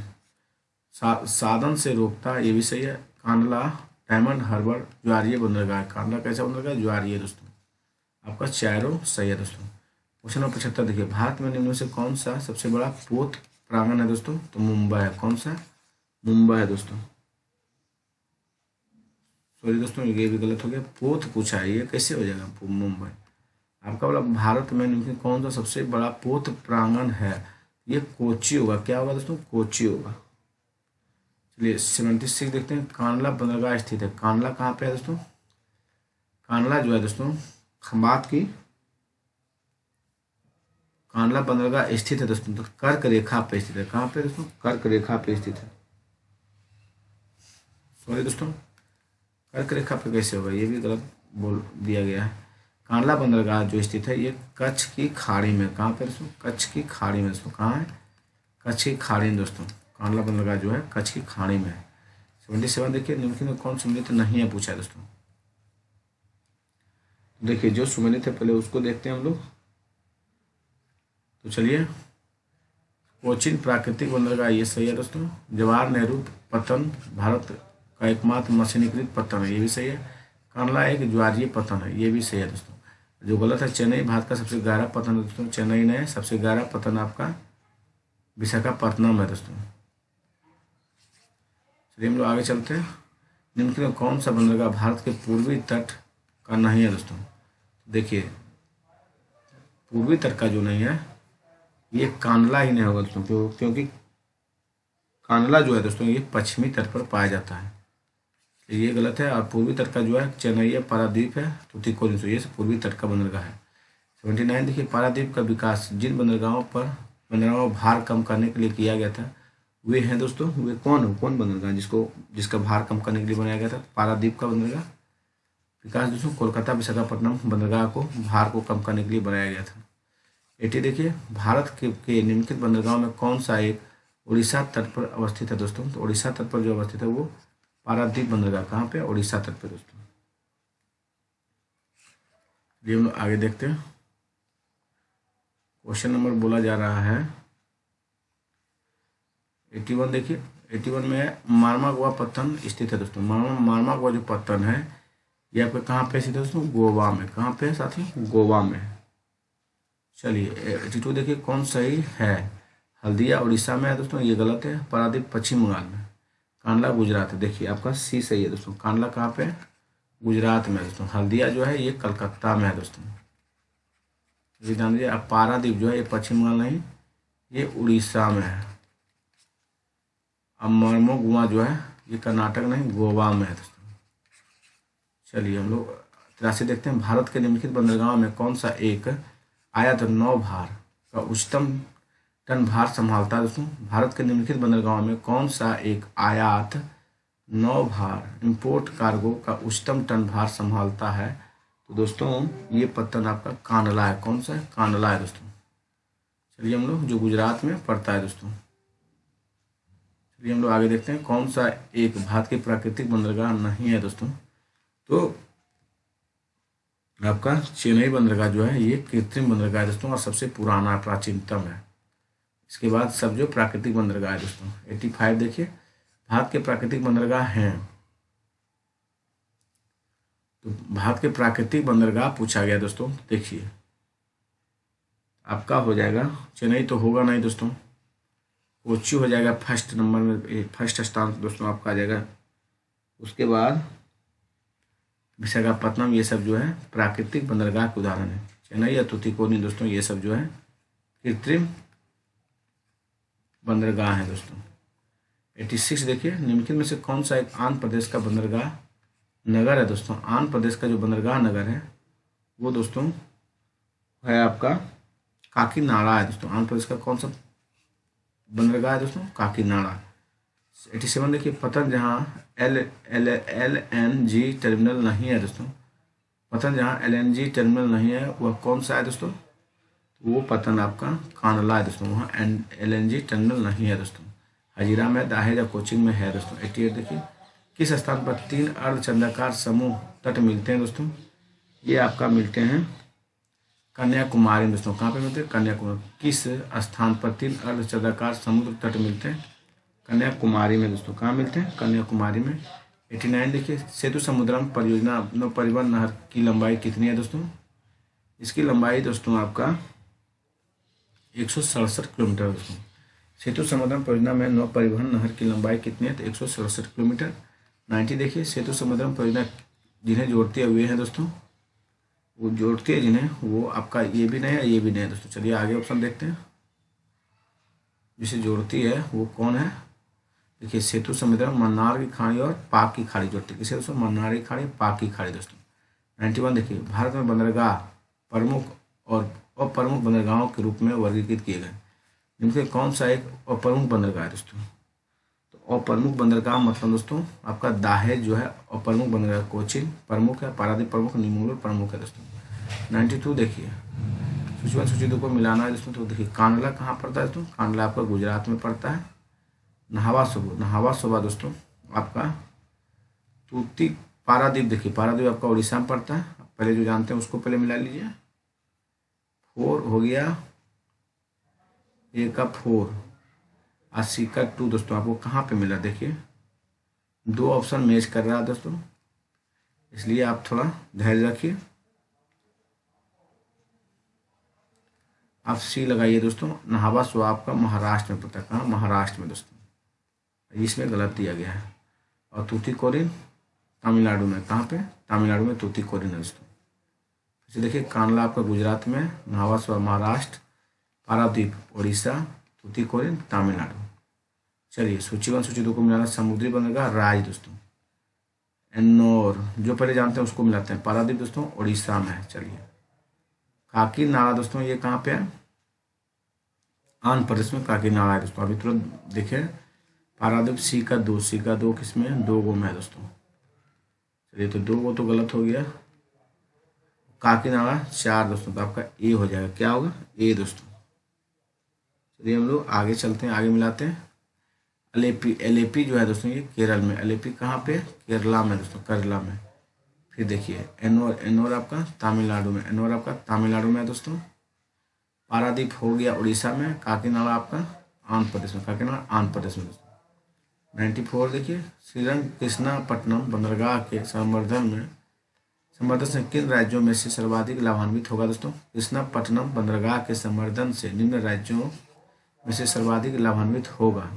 से रोकता है, ये भी सही है। कांडला डायमंड हार्बर ज्वारीय बंदरगाह, कांडला कैसा बंदरगाह, ज्वारीय दोस्तों, आपका चारों सही है दोस्तों। क्वेश्चन नंबर 75 देखिए, भारत में निम्न में से कौन सा सबसे बड़ा पोत प्रांगण है दोस्तों, तो मुंबई है। कौन सा, मुंबई है दोस्तों, सॉरी दोस्तों ये भी गलत हो गया, पोत पूछा है, ये कैसे हो जाएगा मुंबई, आपका बोला भारत में निम्न कौन सा सबसे बड़ा पोत प्रांगण है, ये कोची होगा, क्या होगा दोस्तों, कोची होगा। चलिए 76 देखते हैं, कांडला बंदरगाह स्थित है, कांडला कहाँ पे है दोस्तों, कांडला जो है दोस्तों खंबात की कांडला बंदरगाह स्थित है दोस्तों, तो कर्क रेखा पे स्थित है, कहाँ पे दोस्तों, कर्क रेखा पे स्थित है, सॉरी दोस्तों कर्क रेखा पे कैसे होगा, ये भी गलत बोल दिया गया है। कांडला बंदरगाह जो स्थित है ये कच्छ की खाड़ी में, कहाँ पे दोस्तों, कच्छ की खाड़ी में दोस्तों, कहाँ है, कच्छ की खाड़ी में दोस्तों, कांडला बंदरगाह जो है कच्छ की खाड़ी में है। 77 देखिए, निम्नलिखित में कौन सम्मिलित नहीं है पूछा है दोस्तों, देखिए जो सम्मिलित है पहले उसको देखते हैं हम लोग, तो चलिए कोचीन प्राकृतिक बंदरगाह ये सही है दोस्तों। जवाहर नेहरू पत्तन भारत का एकमात्र मशीनीकृत पत्तन है, ये भी सही है। कांडला एक ज्वारीय पत्तन है, ये भी सही है दोस्तों। जो गलत है, चेन्नई भारत का सबसे गहरा पत्तन है दोस्तों, चेन्नई नहीं, सबसे गहरा पत्तन आपका विशाखापत्तनम है दोस्तों। चलिए हम लोग आगे चलते हैं, निम्नलिखित में कौन सा बंदरगाह भारत के पूर्वी तट का नहीं है दोस्तों, देखिए पूर्वी तट का जो नहीं है ये कांडला ही नहीं होगा दोस्तों, क्योंकि कांडला जो है दोस्तों ये पश्चिमी तट पर पाया जाता है, ये गलत है। और पूर्वी तट का जो है चेन्नई है, पारादीप है, तुतीकोरिन, ये पूर्वी तट का बंदरगाह है। 79 देखिए, पारादीप का विकास जिन बंदरगाहों भार कम करने के लिए किया गया था वे हैं दोस्तों, वे कौन बंदरगाह जिसका भार कम करने के लिए बनाया गया था? पारादीप का बंदरगाह। विकास दोस्तों, कोलकाता विशाखापट्टनम बंदरगाह को भार को कम करने के लिए बनाया गया था। 80 देखिए, भारत के निम्नलिखित बंदरगाहों में कौन सा एक उड़ीसा तट पर अवस्थित है दोस्तों? तो उड़ीसा तट पर जो अवस्थित है वो पारादीप बंदरगाह कहाँ पे? उड़ीसा तट पे दोस्तों। ये हम लोग आगे देखते हैं। क्वेश्चन नंबर बोला जा रहा है 81। देखिए 81 में मार्मागोआ पत्तन स्थित है दोस्तों। मार्मागोआ जो पत्तन है ये आपका कहाँ पे स्थित है दोस्तों? गोवा में। कहाँ पे है साथी? गोवा में। चलिए 82 देखिए, कौन सही है? हल्दिया उड़ीसा में है दोस्तों, ये गलत है। पारादीप पश्चिम बंगाल में। कांडला गुजरात है। देखिए आपका सी सही है दोस्तों। कांडला कहाँ पे? गुजरात में दोस्तों। हल्दिया जो है ये कलकत्ता में है दोस्तों। ये जान लीजिए। अब पारादीप जो है ये पश्चिम बंगाल नहीं, ये उड़ीसा में है। अब मर्मोगुआ जो है ये कर्नाटक नहीं, गोवा में है दोस्तों। चलिए हम लोग 83 देखते हैं। भारत के निम्नलिखित बंदरगाहों में कौन सा एक आयात नौ भार का उच्चतम टन भार संभालता है दोस्तों? भारत के निम्नलिखित बंदरगाहों में कौन सा एक आयात नौ भार इंपोर्ट कार्गो का उच्चतम टन भार संभालता है? तो दोस्तों ये पत्तन आपका कांडला है। कौन सा है? कांडला है दोस्तों। चलिए हम लोग, जो गुजरात में पड़ता है दोस्तों। चलिए हम लोग आगे देखते हैं। कौन सा एक भारत की प्राकृतिक बंदरगाह नहीं है दोस्तों? तो आपका चेन्नई बंदरगाह जो है ये कृत्रिम बंदरगाह है दोस्तों और सबसे पुराना प्राचीनतम है। इसके बाद सब जो प्राकृतिक बंदरगाह है दोस्तों। 85 देखिए, भारत के प्राकृतिक बंदरगाह हैं। तो भारत के प्राकृतिक बंदरगाह पूछा गया दोस्तों। देखिए आपका हो जाएगा, चेन्नई तो होगा नहीं दोस्तों, कोच्चि हो जाएगा फर्स्ट नंबर में, फर्स्ट स्थान दोस्तों आपका आ जाएगा। उसके बाद विशाखापट्टनम, ये सब जो है प्राकृतिक बंदरगाह के उदाहरण है। चेन्नई या तूतीकोरिन दोस्तों ये सब जो है कृत्रिम बंदरगाह है दोस्तों। 86 देखिए, निम्नलिखित में से कौन सा एक आंध्र प्रदेश का बंदरगाह नगर है दोस्तों? आंध्र प्रदेश का जो बंदरगाह नगर है वो दोस्तों है आपका काकीनाडा है दोस्तों। आंध्र प्रदेश का कौन सा बंदरगाह है दोस्तों? काकीनाडा। 87 देखिए, पतन जहाँ LNG टर्मिनल नहीं है दोस्तों। पतन जहाँ LNG टर्मिनल नहीं है वह कौन सा है दोस्तों? वो पतन आपका कांडला है दोस्तों। वहाँ LNG टर्मिनल नहीं है दोस्तों। हजीरा में, दाहेज या कोचिंग में है दोस्तों। 88 देखिए, किस स्थान पर 3 अर्धचंद्राकार समूह तट मिलते हैं दोस्तों? ये आपका मिलते हैं कन्याकुमारी दोस्तों। कहाँ पे मिलते हैं? कन्याकुमारी। किस स्थान पर 3 अर्धचंद्राकार समुद्र तट मिलते हैं? कन्याकुमारी में दोस्तों। कहाँ मिलते हैं? कन्याकुमारी में। 89 देखिए, सेतु समुद्रम परियोजना नौ परिवहन नहर की लंबाई कितनी है दोस्तों? इसकी लंबाई दोस्तों आपका 167 किलोमीटर दोस्तों। सेतु समुद्रम परियोजना में नौ परिवहन नहर की लंबाई कितनी है? तो 167 किलोमीटर। 90 देखिए, सेतु समुद्रम परियोजना जिन्हें जोड़ती है वे हैं दोस्तों, वो जोड़ती है जिन्हें, वो आपका ये भी नहीं है, ये भी नहीं है दोस्तों। चलिए आगे ऑप्शन देखते हैं। जिसे जोड़ती है वो कौन है? देखिए, सेतु समुद्रम मन्नार की खाड़ी और पाक की खाड़ी जोड़ती है। किसे दोस्तों? मन्नार की खाड़ी, पाक की खाड़ी दोस्तों। 91 देखिए, भारत में बंदरगाह प्रमुख और अप्रमुख बंदरगाहों के रूप में वर्गीकृत किए गए। जिनसे कौन सा एक अप्रमुख बंदरगाह है दोस्तों? तो अप्रमुख बंदरगाह मतलब दोस्तों आपका दाहेज जो है अप्रमुख बंदरगाह। कोचिन प्रमुख है, पारादीप प्रमुख, निमोलूर प्रमुख है दोस्तों। 92 देखिए, सूची 1 सूची 2 को मिलाना है दोस्तों। तो देखिए कांडला कहाँ पड़ता है दोस्तों? कांडला आपका गुजरात में पड़ता है। नहावा सोबा दोस्तों आपका तूती पारादीप। देखिए पारादीप आपका उड़ीसा में पड़ता है। पहले जो जानते हैं उसको पहले मिला लीजिए। 4 हो गया, ए का 4। अस्सी का 2 दोस्तों आपको कहाँ पे मिला? देखिए 2 ऑप्शन मैच कर रहा है दोस्तों, इसलिए आप थोड़ा धैर्य रखिए। आप सी लगाइए दोस्तों। नहावा सोबा आपका महाराष्ट्र में पड़ता है। कहाँ? महाराष्ट्र में दोस्तों, इसमें गलत दिया गया है। और तूतीकोरिन तमिलनाडु में। कहाँ पे? तमिलनाडु में तूतीकोरिन है दोस्तों। फिर देखिए कांडला आपका गुजरात में, नहावा सोबा महाराष्ट्र, पारादीप उड़ीसा, तूतीकोरिन तमिलनाडु। चलिए सूची 1 सूची 2 को मिलाना। समुद्री बंदरगाह राज दोस्तों एन्नोर, जो पहले जानते हैं उसको मिलाते हैं। पारादीप दोस्तों उड़ीसा में है। चलिए काकीनाडा दोस्तों ये कहाँ पे है? आंध्र प्रदेश में काकीनाडा है दोस्तों। अभी तुरंत देखें पारादीप सी का दो किसमें है? 2 गो में है दोस्तों। चलिए तो 2 गो तो गलत हो गया। काकीनाडा 4 दोस्तों, तो आपका ए हो जाएगा। क्या होगा? ए दोस्तों। चलिए हम लोग आगे चलते हैं, आगे मिलाते हैं। एलेपी जो है दोस्तों ये केरल में। एलेपी कहाँ पे? केरला में दोस्तों, केरला में। फिर देखिए एनोर आपका तमिलनाडु में, एनोर आपका तमिलनाडु में है दोस्तों। पारादीप हो गया उड़ीसा में। काकीनाडा आपका आंध्र प्रदेश में, काकीनाडा आंध्र प्रदेश में दोस्तों। 94 देखिए, श्रीरंग कृष्णापट्टनम बंदरगाह के संवर्धन से किन राज्यों में से सर्वाधिक लाभान्वित होगा दोस्तों? कृष्णापट्टनम बंदरगाह के संवर्धन से निम्न राज्यों में से सर्वाधिक लाभान्वित होगा।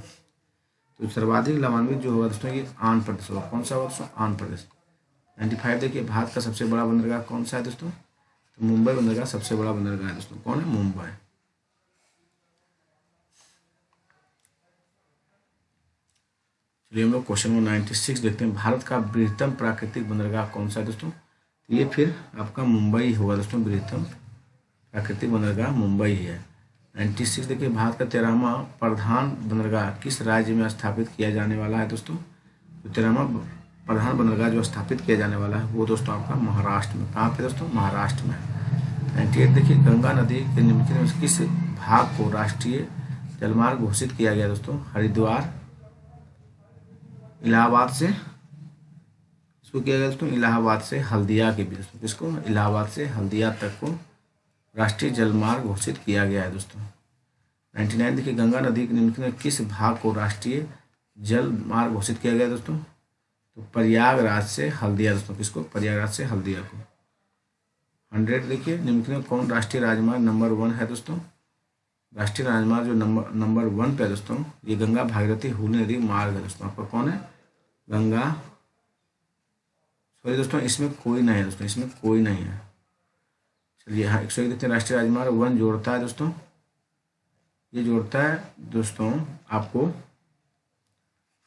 तो सर्वाधिक लाभान्वित जो होगा दोस्तों ये आंध्र प्रदेश होगा। कौन सा होगा दोस्तों? आंध्र प्रदेश। 95 देखिए, भारत का सबसे बड़ा बंदरगाह कौन सा है दोस्तों? तो मुंबई बंदरगाह सबसे बड़ा बंदरगाह है दोस्तों। कौन है? मुंबई। चलिए हम लोग क्वेश्चन नंबर 96 देखते हैं। भारत का बृहत्तम प्राकृतिक बंदरगाह कौन सा है दोस्तों? तो ये फिर आपका मुंबई होगा दोस्तों। बृहत्तम प्राकृतिक बंदरगाह मुंबई ही है। 96 देखिए, भारत का 13वां प्रधान बंदरगाह किस राज्य में स्थापित किया जाने वाला है दोस्तों? तो 13वां प्रधान बंदरगाह जो स्थापित किया जाने वाला है वो दोस्तों आपका महाराष्ट्र में। कहाँ पे दोस्तों? महाराष्ट्र में। 98 देखिए, गंगा नदी के निम्नलिखित में किस भाग को राष्ट्रीय जलमार्ग घोषित किया गया दोस्तों? हरिद्वार इलाहाबाद से, इसको किया गया दोस्तों इलाहाबाद से हल्दिया के बीच दोस्तों। किसको? इलाहाबाद से हल्दिया तक को राष्ट्रीय जलमार्ग घोषित किया गया है दोस्तों। 99 देखिए, गंगा नदी के निम्नलिखित में किस भाग को राष्ट्रीय जल मार्ग घोषित किया गया दोस्तों? तो प्रयागराज से हल्दिया दोस्तों। किसको? प्रयागराज से हल्दिया को। 100 देखिए, निम्नलिखित में कौन राष्ट्रीय राजमार्ग नंबर 1 है दोस्तों? राष्ट्रीय राजमार्ग जो नंबर 1 पे है दोस्तों, ये गंगा भागीरथी हुगली नदी मार्ग है दोस्तों। आपका कौन है? गंगा, सॉरी दोस्तों इसमें कोई नहीं है दोस्तों, इसमें कोई नहीं है। चलिए हाँ, 101 देखते हैं, राष्ट्रीय राजमार्ग 1 जोड़ता है दोस्तों, ये जोड़ता है दोस्तों आपको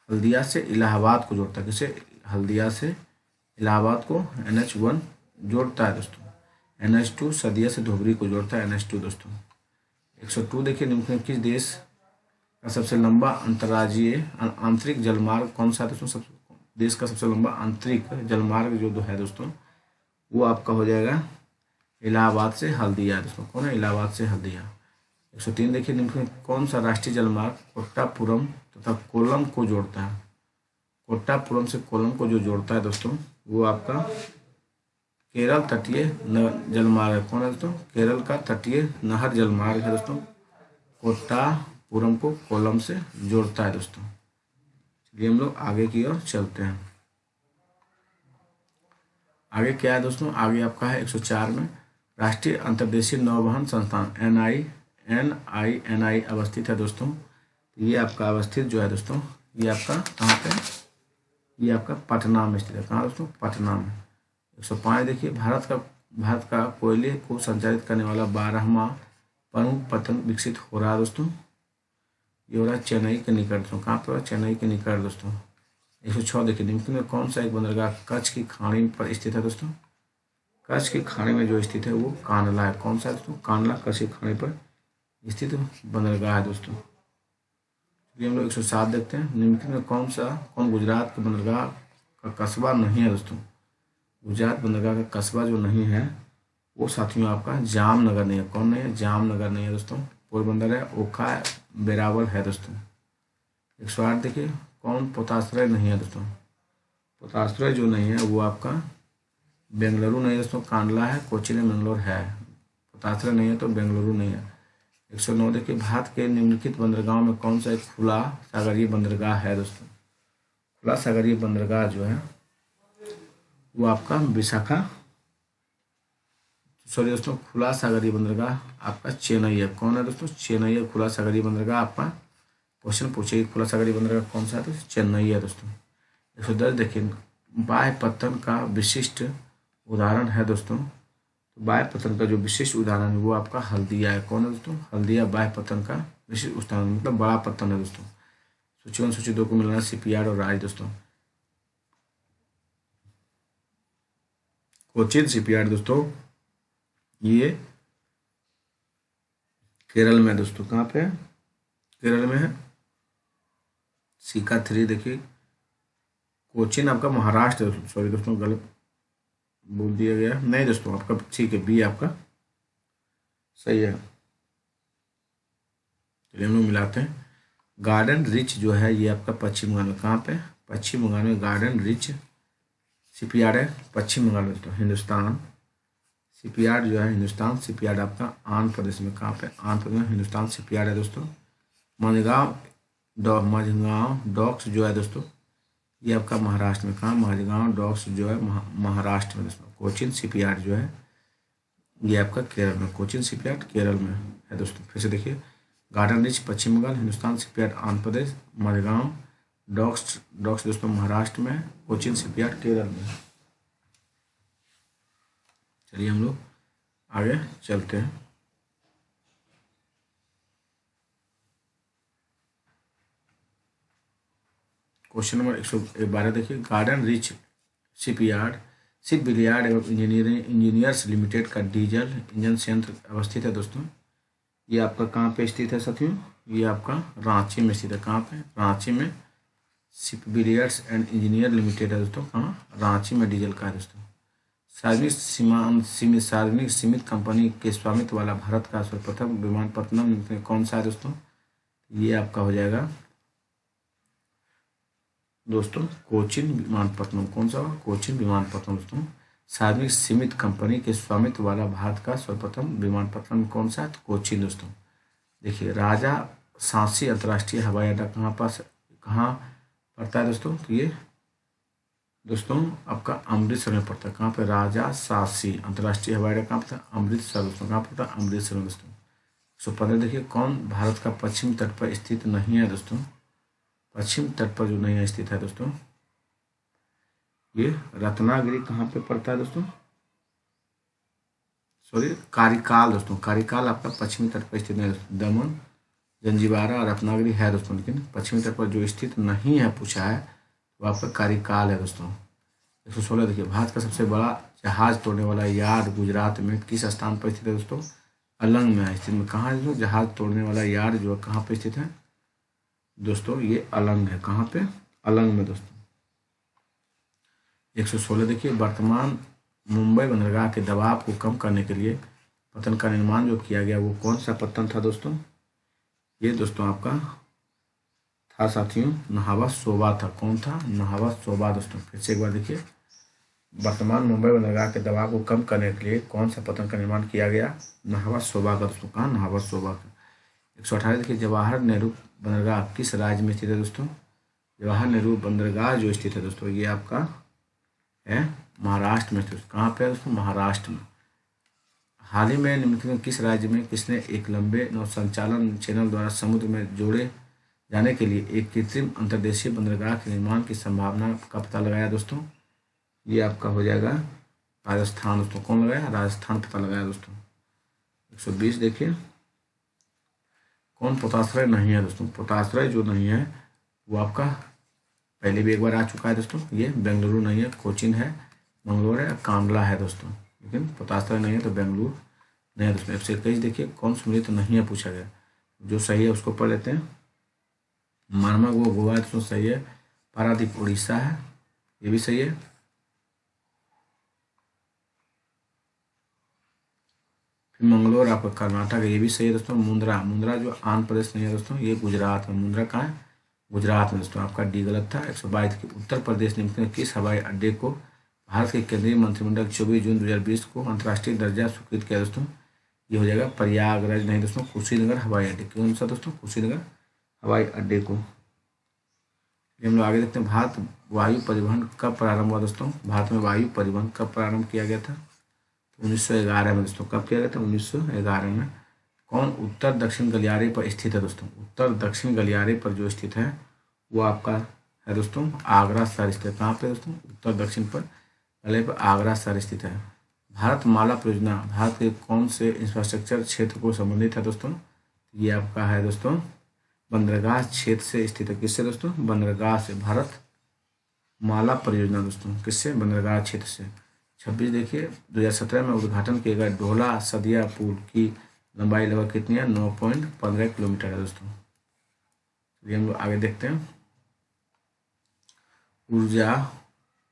हल्दिया से इलाहाबाद को जोड़ता है। किसे? हल्दिया से इलाहाबाद को NH1 जोड़ता है दोस्तों। NH2 सदिया से धुबरी को जोड़ता है NH2 दोस्तों। 102 देखिए, निम्नलिखित में किस देश का सबसे लंबा अंतर्राज्यीय आंतरिक जलमार्ग कौन सा है दोस्तों? देश का सबसे लंबा आंतरिक जलमार्ग जो है दोस्तों वो आपका हो जाएगा इलाहाबाद से हल्दिया दोस्तों। कौन है? इलाहाबाद से हल्दिया। 103 देखिए, निम्नलिखित में कौन सा राष्ट्रीय जलमार्ग कोट्टापुरम तथा कोल्लम को जोड़ता है? कोट्टापुरम से कोल्लम को जो जोड़ता है दोस्तों वो आपका केरल तटीय जलमार्ग है। कौन है दोस्तों? केरल का तटीय नहर जलमार्ग है दोस्तों। कोट्टापुरम को कोल्लम से जोड़ता है दोस्तों। चलिए हम लोग आगे की ओर चलते हैं। आगे क्या है दोस्तों? आगे आपका है 104 में राष्ट्रीय अंतर्देशीय नौवहन संस्थान NI अवस्थित है दोस्तों। ये आपका अवस्थित जो है दोस्तों ये आपका कहाँ पे? ये आपका पटना में स्थित है। कहाँ दोस्तों? पटना में। 105 देखिए, भारत का कोयले को संचालित करने वाला 12वां प्रमुख पतन विकसित हो रहा है दोस्तों। ये हो रहा है चेन्नई के निकट दोस्तों। कहाँ पर? चेन्नई के निकट दोस्तों। 106 देखिए, निम्नलिखित में कौन सा एक बंदरगाह कच्छ की खाड़ी पर स्थित है दोस्तों? कच्छ की खाड़ी में जो स्थित है वो कांडला है। कौन सा है दोस्तों? कांडला कच्छ की खाड़ी पर स्थित बंदरगाह है दोस्तों। ये हम लोग 107 देखते हैं, निम्नलिखित में कौन गुजरात के बंदरगाह का कस्बा नहीं है दोस्तों? गुजरात बंदरगाह का कस्बा जो नहीं है वो साथियों आपका जामनगर नहीं है। कौन नहीं है? जामनगर नहीं है दोस्तों। पोरबंदर है, ओखा है, वेरावल है दोस्तों। 108 देखिए, कौन पोताश्रय नहीं है दोस्तों? पोताश्रय जो नहीं है वो आपका बेंगलुरु नहीं है दोस्तों, कांडला है, कोचीन में बेंगलोर है। पोताश्रय नहीं है तो बेंगलुरु नहीं है। 109 देखिए, भारत के निम्नलिखित बंदरगाहों में कौन सा एक खुला सागरीय बंदरगाह है दोस्तों? खुला सागरीय बंदरगाह जो है वो आपका दोस्तों खुला सागरीय बंदरगाह आपका चेन्नई है। कौन है दोस्तों? चेन्नई है खुला सागरीय बंदरगाह। आपका क्वेश्चन पूछेगी खुला सागरीय बंदरगाह कौन सा है तो चेन्नई है दोस्तों। 110 देखिए, बाह्य पतन का विशिष्ट उदाहरण है दोस्तों। तो बाह्य पतन का जो विशिष्ट उदाहरण है वो आपका हल्दिया है। कौन है दोस्तों? हल्दिया बाह्य पतन का विशिष्ट उदाहरण, मतलब बड़ा पतन है दोस्तों। सूची 1 सूची 2 को मिलाना शिपयार्ड और राज दोस्तों। कोचीन शिपयार्ड दोस्तों ये केरल में दोस्तों। कहाँ पे है? केरल में है। सी का 3 देखिए कोचिन आपका महाराष्ट्र, सॉरी दोस्तों गलत बोल दिया गया, नहीं दोस्तों आपका ठीक है, बी आपका सही है। चलिए हम लोग मिलाते हैं। गार्डन रिच जो है ये आपका पश्चिम बंगाल में, कहाँ पे? पश्चिम बंगाल में गार्डन रिच शिपयार्ड है, पश्चिम बंगाल में दोस्तों हिंदुस्तान। शिपयार्ड जो है हिंदुस्तान शिपयार्ड आपका आंध्र प्रदेश में, कहाँ पे? आंध्र प्रदेश में हिंदुस्तान शिपयार्ड है दोस्तों। माझगांव डॉक्स जो है दोस्तों ये आपका महाराष्ट्र में, कहाँ? माझगांव डॉक्स जो है महाराष्ट्र में दोस्तों। कोचिन शिपयार्ड जो है ये आपका केरल में, कोचिन शिपयार्ड केरल में है दोस्तों। फिर से देखिए, गार्डन रिच पश्चिम बंगाल, हिंदुस्तान शिपयार्ड आंध्र प्रदेश, माझगांव डॉक्स दोस्तों महाराष्ट्र में, कोचिन शिपयार्ड केरल में। चलिए हम लोग आगे चलते हैं। क्वेश्चन नंबर 112 देखिए, गार्डन रिच शिपयार्ड एवं इंजीनियर्स लिमिटेड का डीजल इंजन संयंत्र अवस्थित है दोस्तों। ये आपका कहाँ पे स्थित है साथियों? ये आपका रांची में स्थित है, कहाँ पे? रांची में। शिपबिलियर्ड्स एंड इंजीनियर लिमिटेड है दोस्तों, कहाँ? रांची में डीजल का है दोस्तों। सार्वजनिक सीमित कंपनी के स्वामित्व वाला भारत का सर्वप्रथम विमानपत्तनम कौन सा है दोस्तों? ये आपका हो जाएगा दोस्तों कोचिन विमानपत्तनम। कौन सा? कोचिन विमानपत्तनम दोस्तों। सार्वजनिक सीमित कंपनी के स्वामित्व वाला भारत का सर्वप्रथम विमानपत्तनम कौन सा है? तो कोचिन दोस्तों। देखिए, राजा सांची अंतर्राष्ट्रीय हवाई अड्डा कहाँ पड़ता है दोस्तों? तो ये दोस्तों आपका अमृतसर में पड़ता है, कहाँ पे? राजा सांची अंतर्राष्ट्रीय हवाई अड्डा कहाँ पड़ता है? अमृतसर दोस्तों। कहाँ पड़ता है? अमृतसर में दोस्तों। 115 देखिए, कौन भारत का पश्चिम तट पर स्थित नहीं है दोस्तों? पश्चिम तट पर जो नहीं स्थित है दोस्तों, ये रत्नागिरी कहाँ पे पड़ता है दोस्तों? सॉरी, कारिकाल दोस्तों। कारिकाल आपका पश्चिमी तट पर स्थित है। दमन, जंजीबारा, रत्नागिरी है दोस्तों, लेकिन पश्चिमी तट पर जो स्थित नहीं है पूछा है वो आपका कारिकाल है दोस्तों। 116 देखिए, भारत का सबसे बड़ा जहाज तोड़ने वाला यार्ड गुजरात में किस स्थान पर स्थित है दोस्तों? अलंग में है स्थित में। कहाँ है दोस्तों? जहाज तोड़ने वाला यार्ड जो है कहाँ पे स्थित है दोस्तों? ये अलंग है, कहाँ पे? अलंग में दोस्तों। 116 देखिए, वर्तमान मुंबई बंदरगाह के दबाव को कम करने के लिए पत्तन का निर्माण जो किया गया वो कौन सा पत्तन था दोस्तों? ये दोस्तों आपका था साथियों नहावा शोभा था। कौन था? नहावा शोभा दोस्तों। फिर से एक बार देखिए, वर्तमान मुंबई बंदरगाह के दबाव को कम करने के लिए कौन सा पत्तन का निर्माण किया गया? नहावा शोभा का दोस्तों। कहाँ? नहावा शोभा का। 118 देखिए, जवाहर नेहरू बंदरगाह किस राज्य में स्थित है दोस्तों? जवाहर नेहरू बंदरगाह जो स्थित है दोस्तों ये आपका है महाराष्ट्र में स्थित। कहाँ पे है दोस्तों? महाराष्ट्र में। हाल ही में निम्नलिखित में किस राज्य में किसने एक लंबे नौसंचालन चैनल द्वारा समुद्र में जोड़े जाने के लिए एक कृत्रिम अंतर्देशीय बंदरगाह के निर्माण की संभावना का पता लगाया दोस्तों? ये आपका हो जाएगा राजस्थान दोस्तों। कौन लगाया? राजस्थान पता लगाया दोस्तों। 120 देखिए, कौन पोताश्रय नहीं है दोस्तों? पोताश्रय जो नहीं है वो आपका पहले भी एक बार आ चुका है दोस्तों। ये बेंगलुरु नहीं है, कोचिन है, मंगलोर है, कांडला है दोस्तों, लेकिन पोताश्रय नहीं है तो बेंगलुरु नहीं है दोस्तों। 121 देखिए, कौन सम्मिलित नहीं है पूछा गया। जो सही है उसको पढ़ लेते हैं। मानवा गोवा दोस्तों सही है। पारादीप उड़ीसा है, ये भी सही है। फिर मंगलोर आपका कर्नाटक है, ये भी सही है दोस्तों। मुंद्रा जो आंध्र प्रदेश नहीं है दोस्तों, ये गुजरात में। मुंद्रा कहाँ है? गुजरात में दोस्तों। आपका डी गलत था। 122 के उत्तर प्रदेश ने किस हवाई अड्डे को भारत के केंद्रीय मंत्रिमंडल 24 जून 2020 को अंतर्राष्ट्रीय दर्जा स्वीकृत किया दोस्तों? ये हो जाएगा प्रयागराज नहीं दोस्तों, कुशीनगर हवाई अड्डे। कौन सा दोस्तों? कुशीनगर हवाई अड्डे को। हम लोग आगे देखते हैं, भारत वायु परिवहन कब प्रारंभ हुआ दोस्तों? भारत में वायु परिवहन कब प्रारंभ किया गया था? 1911 में दोस्तों। कब किया गया था? 1911 में। कौन उत्तर दक्षिण गलियारे पर स्थित है दोस्तों? उत्तर दक्षिण गलियारे पर जो स्थित है वो आपका है दोस्तों आगरा शहर स्थित है। कहाँ पे दोस्तों? उत्तर दक्षिण पर गलियारे पर आगरा शहर स्थित है। भारत माला परियोजना भारत के कौन से इंफ्रास्ट्रक्चर क्षेत्र को संबंधित है दोस्तों? ये आपका है दोस्तों बंदरगाह क्षेत्र से स्थित है। किससे दोस्तों? बंदरगाह से। भारत माला परियोजना दोस्तों किससे? बंदरगाह क्षेत्र से। 26 देखिए, 2017 में उद्घाटन किए गए ढोला सदिया पुल की लंबाई लगभग कितनी है? 9.15 किलोमीटर है दोस्तों। चलिए हम लोग आगे देखते हैं। ऊर्जा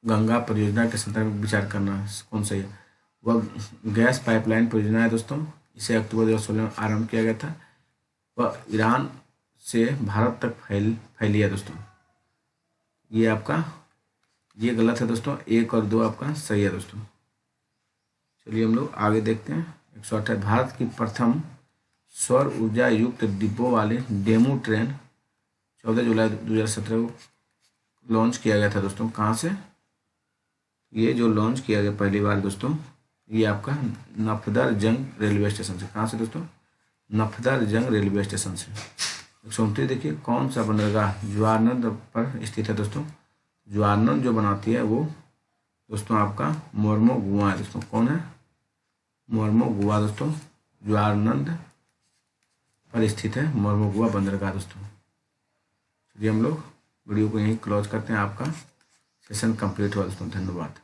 गंगा परियोजना के संदर्भ में विचार करना कौन सही है? वह गैस पाइपलाइन परियोजना है दोस्तों। इसे अक्टूबर 2016 में आरंभ किया गया था। वह ईरान से भारत तक फैली है दोस्तों। ये आपका ये गलत है दोस्तों, 1 और 2 आपका सही है दोस्तों। चलिए हम लोग आगे देखते हैं। 128 भारत की प्रथम सौर ऊर्जा युक्त डिब्बों वाली डेमू ट्रेन 14 जुलाई 2017 को लॉन्च किया गया था दोस्तों। कहाँ से? ये जो लॉन्च किया गया पहली बार दोस्तों, ये आपका नफदरजंग रेलवे स्टेशन से। कहाँ से दोस्तों? नफदरजंग रेलवे स्टेशन से। 129 देखिए, कौन सा बंदरगाह ज्वारनंद पर स्थित है दोस्तों? ज्वारनंद जो बनाती है वो दोस्तों आपका मोर्मोगुआ है दोस्तों। कौन है? मोर्मोगुआ दोस्तों, ज्वारनंद पर स्थित है मोर्मोगुआ बंदरगाह दोस्तों। चलिए हम लोग वीडियो को यहीं क्लोज करते हैं। आपका सेशन कंप्लीट हुआ दोस्तों। धन्यवाद।